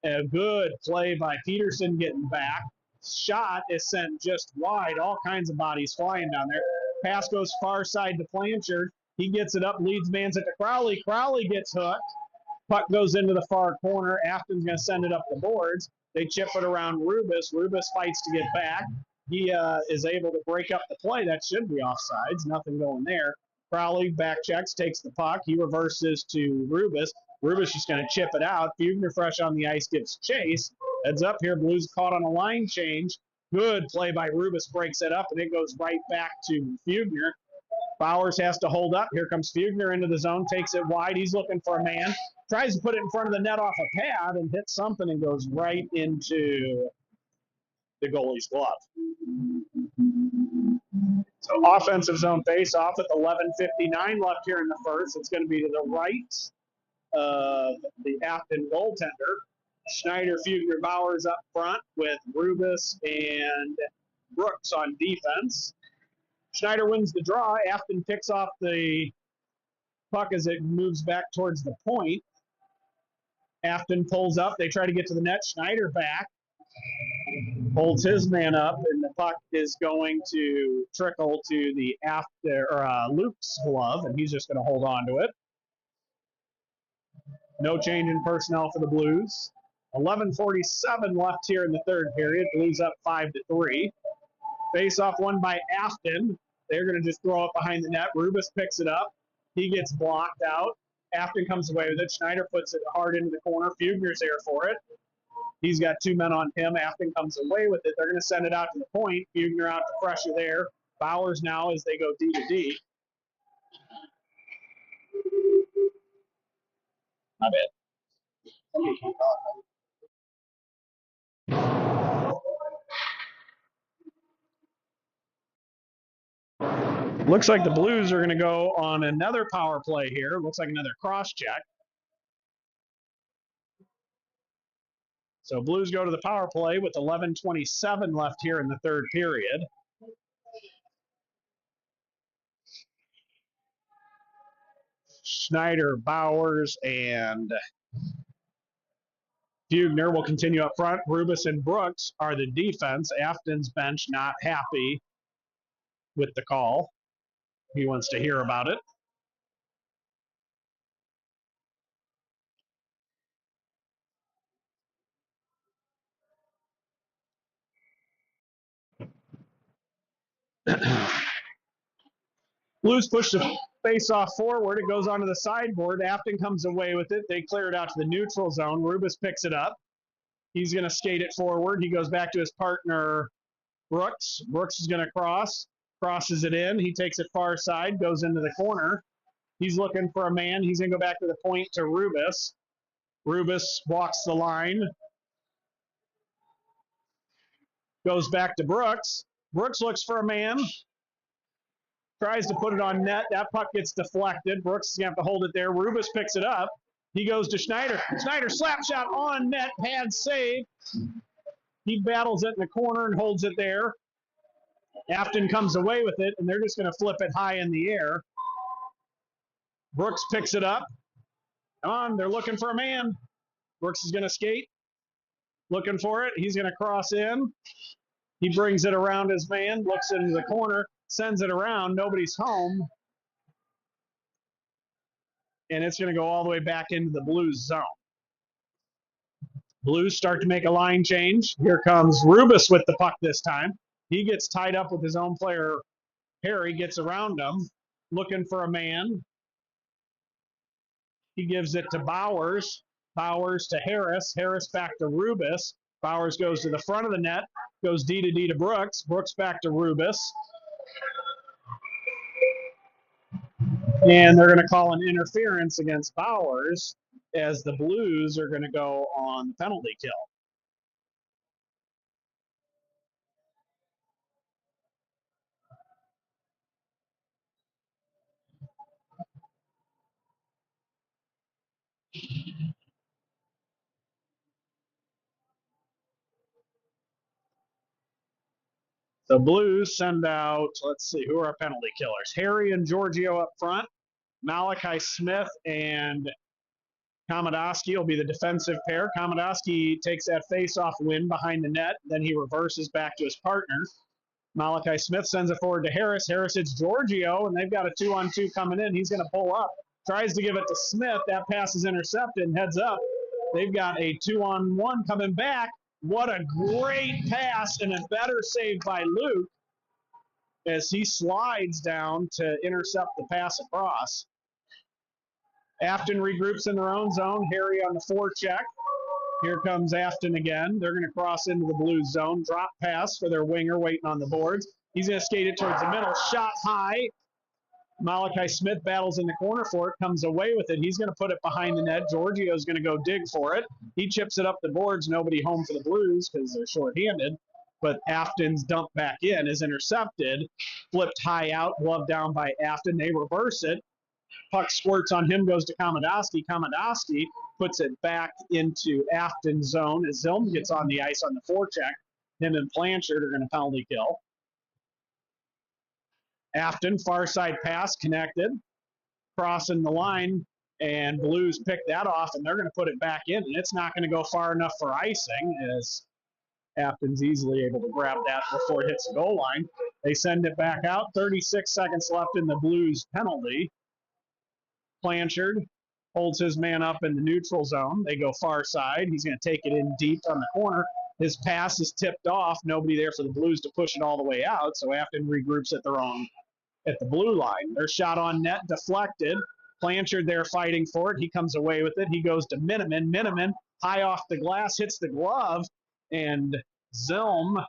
A good play by Peterson getting back. Shot is sent just wide. All kinds of bodies flying down there. Pass goes far side to Blanchard. He gets it up, leads man's it to Crowley. Crowley gets hooked. Puck goes into the far corner. Afton's going to send it up the boards. They chip it around Rubis. Rubis fights to get back. He is able to break up the play. That should be offsides. Nothing going there. Crowley back checks, takes the puck. He reverses to Rubis. Rubis just going to chip it out. Fugner fresh on the ice gets chased. Heads up here. Blues caught on a line change. Good play by Rubis. Breaks it up, and it goes right back to Fugner. Bowers has to hold up. Here comes Fugner into the zone. Takes it wide. He's looking for a man. Tries to put it in front of the net off a pad and hits something and goes right into the goalie's glove. So offensive zone face-off with 11:59 left here in the first. It's going to be to the right of the Affton goaltender. Schneider, Fugner, Bowers up front with Rubis and Brooks on defense. Schneider wins the draw. Affton picks off the puck as it moves back towards the point. Afton pulls up. They try to get to the net. Schneider back. Holds his man up, and the puck is going to trickle to the Luke's glove, and he's just going to hold on to it. No change in personnel for the Blues. 11:47 left here in the third period. Blues up 5-3. Face-off won by Affton. They're going to just throw it behind the net. Rubis picks it up. He gets blocked out. Afton comes away with it. Schneider puts it hard into the corner. Fugner's there for it. He's got two men on him. Afton comes away with it. They're going to send it out to the point. Fugner out to pressure there. Bowers now as they go D to D. My bad. Looks like the Blues are going to go on another power play here. Looks like another cross check. So Blues go to the power play with 11:27 left here in the third period. Schneider, Bowers, and Fugner will continue up front. Rubis and Brooks are the defense. Afton's bench not happy with the call. He wants to hear about it. Blues push the face-off forward. It goes onto the sideboard. Afton comes away with it. They clear it out to the neutral zone. Rubis picks it up. He's going to skate it forward. He goes back to his partner, Brooks. Brooks is going to crosses it in. He takes it far side, goes into the corner. He's looking for a man. He's going to go back to the point to Rubis. Rubis walks the line. Goes back to Brooks. Brooks looks for a man. Tries to put it on net. That puck gets deflected. Brooks is going to have to hold it there. Rubis picks it up. He goes to Schneider. Schneider slap shot on net. Pad save. He battles it in the corner and holds it there. Afton comes away with it, and they're just going to flip it high in the air. Brooks picks it up. Come on, they're looking for a man. Brooks is going to skate. Looking for it. He's going to cross in. He brings it around his man, looks into the corner, sends it around. Nobody's home. And it's going to go all the way back into the Blues zone. Blues start to make a line change. Here comes Rubis with the puck this time. He gets tied up with his own player. Harry gets around him, looking for a man. He gives it to Bowers. Bowers to Harris. Harris back to Rubis. Bowers goes to the front of the net. Goes D to Brooks. Brooks back to Rubis. And they're going to call an interference against Bowers as the Blues are going to go on the penalty kill. The Blues send out, let's see, who are our penalty killers? Harry and Giorgio up front. Malachi Smith and Komodowski will be the defensive pair. Komodowski takes that face-off win behind the net. Then he reverses back to his partner. Malachi Smith sends it forward to Harris. Harris hits Giorgio, and they've got a 2-on-2 coming in. He's going to pull up. Tries to give it to Smith. That pass is intercepted and heads up. They've got a 2-on-1 coming back. What a great pass and a better save by Luke as he slides down to intercept the pass across. Afton regroups in their own zone. Harry on the forecheck. Here comes Afton again. They're going to cross into the Blues zone. Drop pass for their winger waiting on the boards. He's going to skate it towards the middle. Shot high. Malachi Smith battles in the corner for it. Comes away with it. He's going to put it behind the net. Giorgio's going to go dig for it. He chips it up the boards. Nobody home for the Blues because they're shorthanded. But Afton's dump back in is intercepted. Flipped high out. Glove down by Afton. They reverse it. Puck squirts on him, goes to Komodowski. Komodowski puts it back into Afton's zone as Zilm gets on the ice on the forecheck. Him and Blanchard are going to penalty kill. Afton, far side pass, connected, crossing the line, and Blues pick that off, and they're going to put it back in, and it's not going to go far enough for icing as Afton's easily able to grab that before it hits the goal line. They send it back out. 36 seconds left in the Blues penalty. Blanchard holds his man up in the neutral zone. They go far side. He's going to take it in deep on the corner. His pass is tipped off. Nobody there for the Blues to push it all the way out, so Afton regroups at the blue line. Their shot on net deflected. Blanchard there fighting for it. He comes away with it. He goes to Miniman. Miniman high off the glass, hits the glove, and Zilm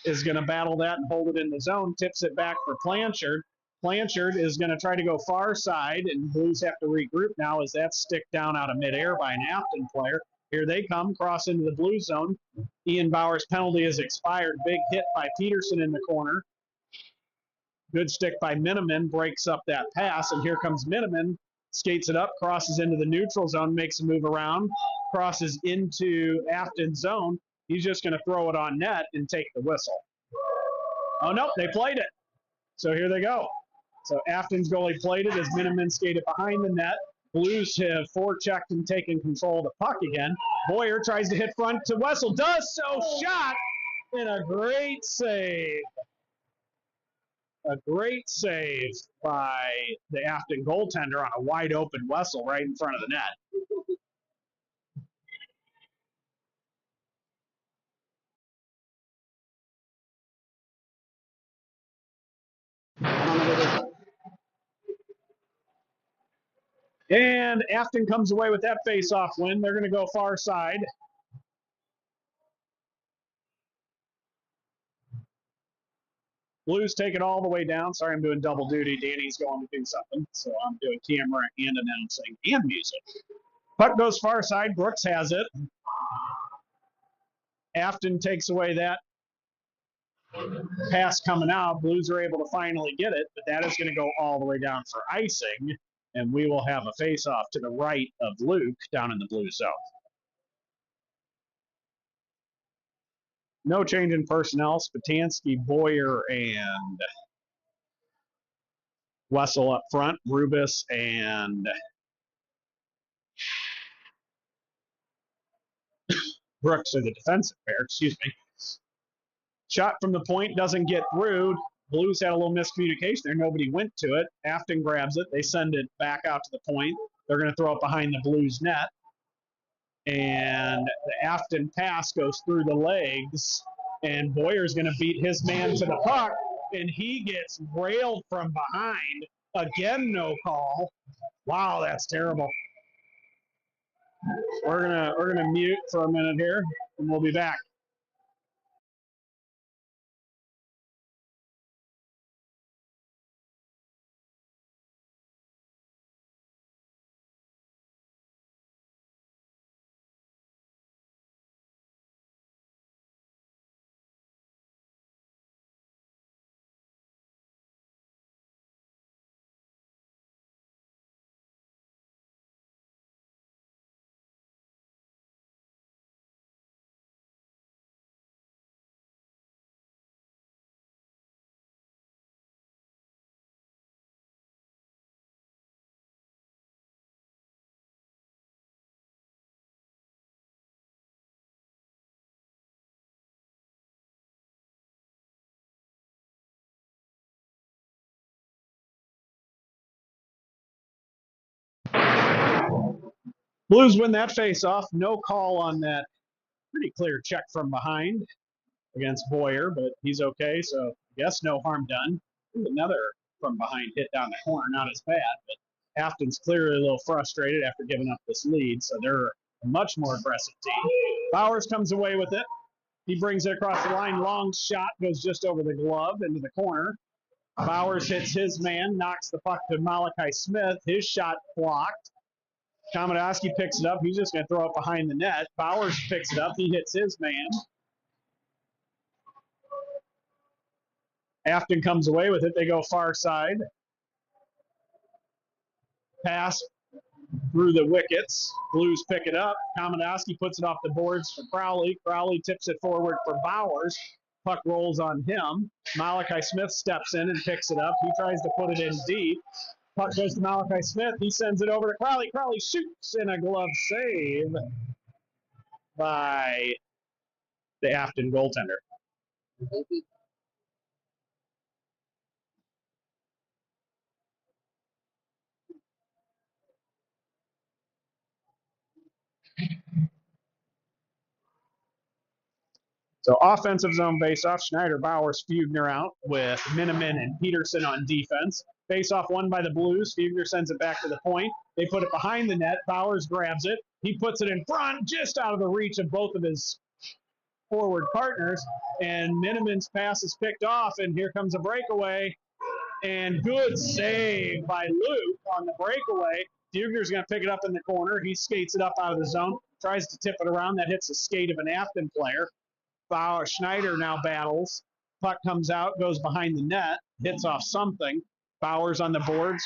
is going to battle that and hold it in the zone. Tips it back for Blanchard. Blanchard is going to try to go far side, and Blues have to regroup now as that's sticked down out of midair by an Afton player. Here they come, cross into the Blue zone. Ian Bauer's penalty has expired. Big hit by Peterson in the corner. Good stick by Miniman, breaks up that pass, and here comes Miniman, skates it up, crosses into the neutral zone, makes a move around, crosses into Afton's zone. He's just going to throw it on net and take the whistle. Oh, no, they played it. So here they go. So Afton's goalie played it as Miniman skated behind the net. Blues have forechecked and taken control of the puck again. Boyer tries to hit front to Wessel. Does so. Shot. And a great save. A great save by the Afton goaltender on a wide open Wessel right in front of the net. And Afton comes away with that face-off win. They're going to go far side. Blues take it all the way down. Sorry, I'm doing double duty. Danny's going to do something. So I'm doing camera and announcing and music. Puck goes far side. Brooks has it. Afton takes away that Pass coming out. Blues are able to finally get it, but that is going to go all the way down for icing, and we will have a face-off to the right of Luke down in the blue zone. No change in personnel. Spatansky, Boyer, and Wessel up front. Rubis and Brooks are the defensive pair, excuse me. Shot from the point doesn't get through. Blues had a little miscommunication there. Nobody went to it. Affton grabs it. They send it back out to the point. They're going to throw it behind the Blues net. And the Affton pass goes through the legs. And Boyer's going to beat his man to the puck. And he gets railed from behind. Again, no call. Wow, that's terrible. We're gonna mute for a minute here, and we'll be back. Blues win that face-off. No call on that pretty clear check from behind against Boyer, but he's okay, so I guess no harm done. Another from behind hit down the corner, not as bad, but Afton's clearly a little frustrated after giving up this lead, so they're a much more aggressive team. Bowers comes away with it. He brings it across the line. Long shot goes just over the glove into the corner. Bowers hits his man, knocks the puck to Malachi Smith. His shot blocked. Komodowski picks it up. He's just going to throw it behind the net. Bowers picks it up. He hits his man. Affton comes away with it. They go far side. Pass through the wickets. Blues pick it up. Komodowski puts it off the boards for Crowley. Crowley tips it forward for Bowers. Puck rolls on him. Malachi Smith steps in and picks it up. He tries to put it in deep. Puck goes to Malachi Smith. He sends it over to Crowley. Crowley shoots in a glove save by the Affton goaltender. So offensive zone face-off. Schneider, Bowers, Fugner out with Miniman and Peterson on defense. Face-off won by the Blues. Fugner sends it back to the point. They put it behind the net. Bowers grabs it. He puts it in front, just out of the reach of both of his forward partners. And Miniman's pass is picked off, and here comes a breakaway. And good save by Luke on the breakaway. Fugner's going to pick it up in the corner. He skates it up out of the zone, tries to tip it around. That hits the skate of an Affton player. Schneider now battles. Puck comes out, goes behind the net, hits off something. Bowers on the boards,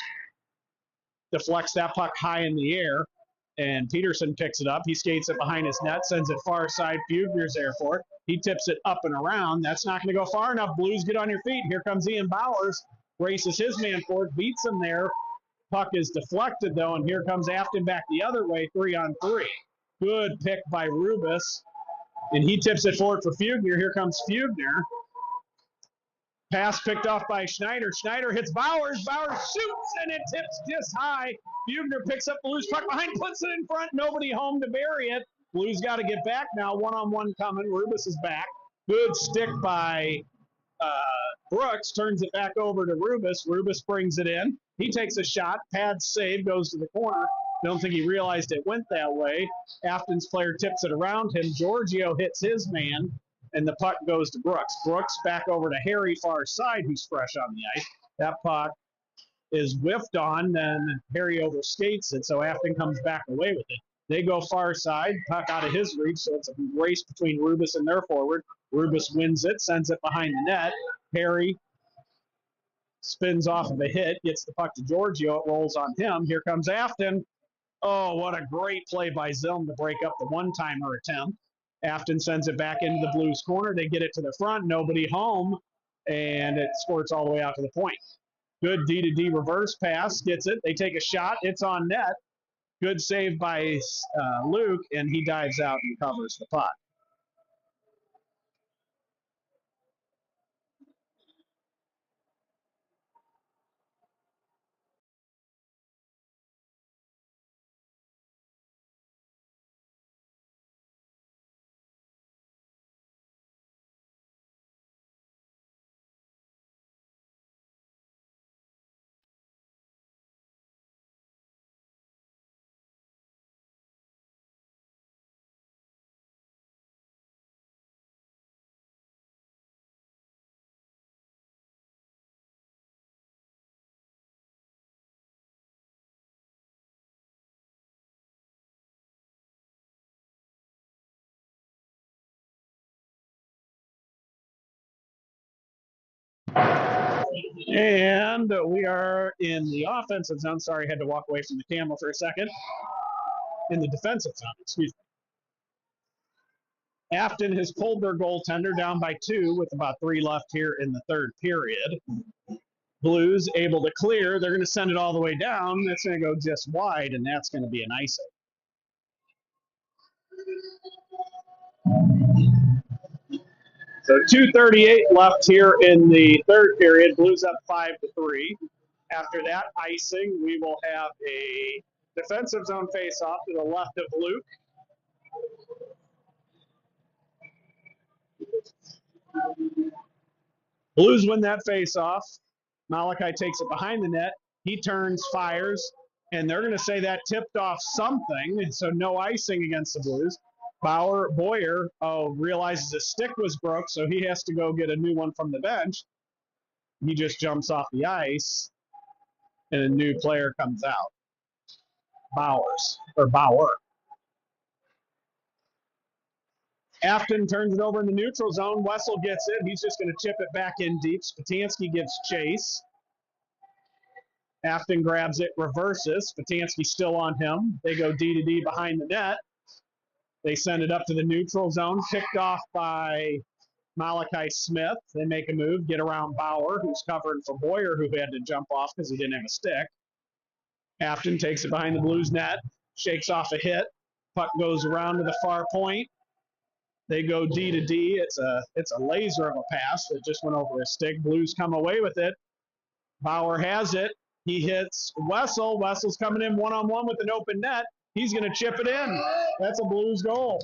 deflects that puck high in the air, and Peterson picks it up. He skates it behind his net, sends it far side. Fugner's there for it. He tips it up and around. That's not going to go far enough. Blues, get on your feet. Here comes Ian Bowers. Races his man forward, beats him there. Puck is deflected, though, and here comes Affton back the other way, 3-on-3. Good pick by Rubis. And he tips it forward for Fugner. Here comes Fugner. Pass picked off by Schneider. Schneider hits Bowers. Bowers shoots, and it tips just high. Fugner picks up the loose puck behind, puts it in front. Nobody home to bury it. Blues got to get back now. One-on-one coming. Rubis is back. Good stick by Brooks. Turns it back over to Rubis. Rubis brings it in. He takes a shot. Pad save, goes to the corner. Don't think he realized it went that way. Afton's player tips it around him. Giorgio hits his man, and the puck goes to Brooks. Brooks back over to Harry far side, who's fresh on the ice. That puck is whiffed on, then Harry overskates it, so Affton comes back away with it. They go far side, puck out of his reach, so it's a race between Rubis and their forward. Rubus wins it, sends it behind the net. Harry spins off of a hit, gets the puck to Giorgio. It rolls on him. Here comes Affton. Oh, what a great play by Zilm to break up the one-timer attempt. Affton sends it back into the Blues corner. They get it to the front. Nobody home, and it squirts all the way out to the point. Good D-to-D reverse pass. Gets it. They take a shot. It's on net. Good save by Luke, and he dives out and covers the puck. And we are in the offensive zone. Sorry, I had to walk away from the camera for a second. In the defensive zone, excuse me. Afton has pulled their goaltender down by 2 with about 3 left here in the third period. Blues able to clear. They're going to send it all the way down. That's going to go just wide, and that's going to be an icing. So 2:38 left here in the third period. Blues up 5-3. After that icing, we will have a defensive zone face-off to the left of Luke. Blues win that face-off. Malachi takes it behind the net. He turns, fires, and they're going to say that tipped off something, so no icing against the Blues. Boyer realizes his stick was broke, so he has to go get a new one from the bench. He just jumps off the ice, and a new player comes out. Bauer. Afton turns it over in the neutral zone. Wessel gets it. He's just going to chip it back in deep. Spatansky gives chase. Afton grabs it, reverses. Spatansky still on him. They go D-to-D behind the net. They send it up to the neutral zone, picked off by Malachi Smith. They make a move, get around Bauer, who's covering for Boyer, who had to jump off because he didn't have a stick. Afton takes it behind the Blues net, shakes off a hit. Puck goes around to the far point. They go D-to-D. It's a laser of a pass that just went over his stick. Blues come away with it. Bauer has it. He hits Wessel. Wessel's coming in one-on-one with an open net. He's going to chip it in. That's a Blues goal.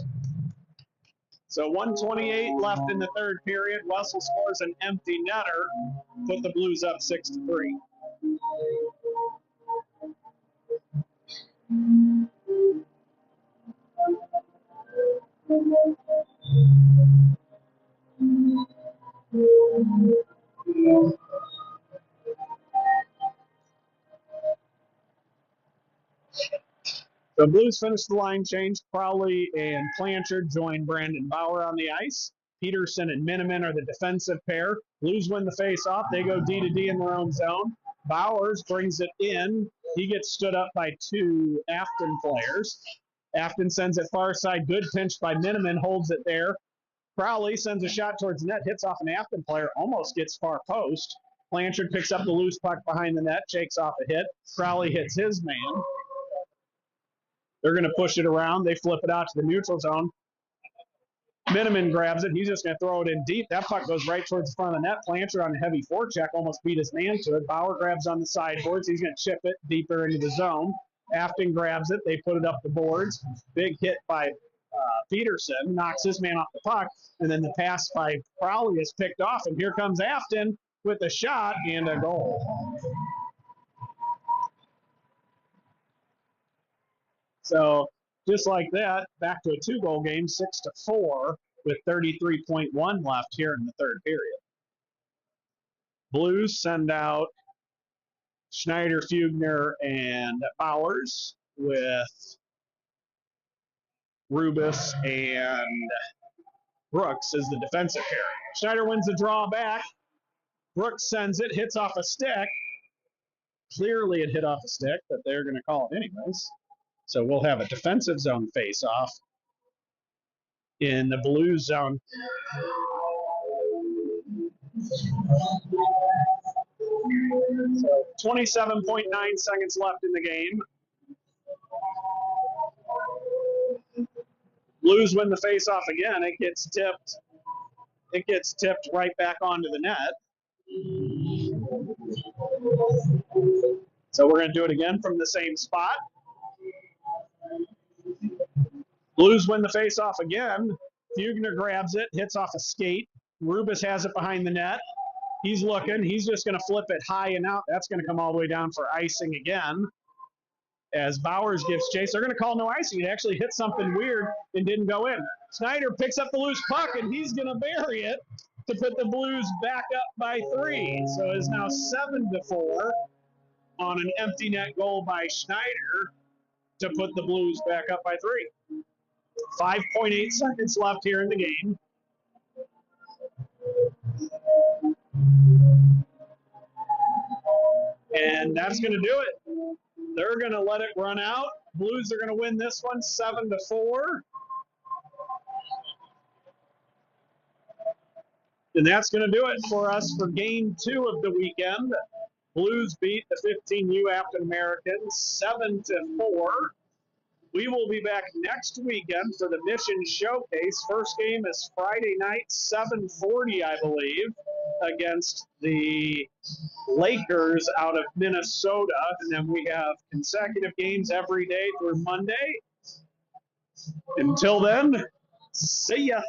So 1:28 left in the third period. Wessel scores an empty netter, put the Blues up 6-3. The Blues finished the line change. Crowley and Blanchard join Brandon Bauer on the ice. Peterson and Miniman are the defensive pair. Blues win the face-off. They go D-to-D in their own zone. Bowers brings it in. He gets stood up by 2 Afton players. Afton sends it far side. Good pinch by Miniman. Holds it there. Crowley sends a shot towards the net. Hits off an Afton player. Almost gets far post. Blanchard picks up the loose puck behind the net. Shakes off a hit. Crowley hits his man. They're going to push it around. They flip it out to the neutral zone. Miniman grabs it. He's just going to throw it in deep. That puck goes right towards the front of the net. Blanchard on a heavy forecheck almost beat his man to it. Bauer grabs on the sideboards. He's going to chip it deeper into the zone. Afton grabs it. They put it up the boards. Big hit by Peterson. Knocks his man off the puck. And then the pass by Crowley is picked off. And here comes Afton with a shot and a goal. So just like that, back to a 2-goal game, 6-4, with 33.1 left here in the third period. Blues send out Schneider, Fugner, and Bowers with Rubus and Brooks is the defensive carry. Schneider wins the draw back. Brooks sends it, hits off a stick. Clearly it hit off a stick, but they're going to call it anyways. So we'll have a defensive zone face-off in the Blues zone. So 27.9 seconds left in the game. Blues win the face-off again. It gets tipped. It gets tipped right back onto the net. So we're going to do it again from the same spot. Blues win the face-off again. Fugner grabs it, hits off a skate. Rubis has it behind the net. He's looking. He's just going to flip it high and out. That's going to come all the way down for icing again. As Bowers gives chase, they're going to call no icing. It actually hit something weird and didn't go in. Snyder picks up the loose puck, and he's going to bury it to put the Blues back up by 3. So it's now 7-4 on an empty net goal by Schneider to put the Blues back up by 3. 5.8 seconds left here in the game. And that's going to do it. They're going to let it run out. Blues are going to win this one 7-4. And that's going to do it for us for game 2 of the weekend. Blues beat the 15U Affton Americans 7-4. We will be back next weekend for the Mission Showcase. First game is Friday night, 7:40, I believe, against the Lakers out of Minnesota. And then we have consecutive games every day through Monday. Until then, see ya.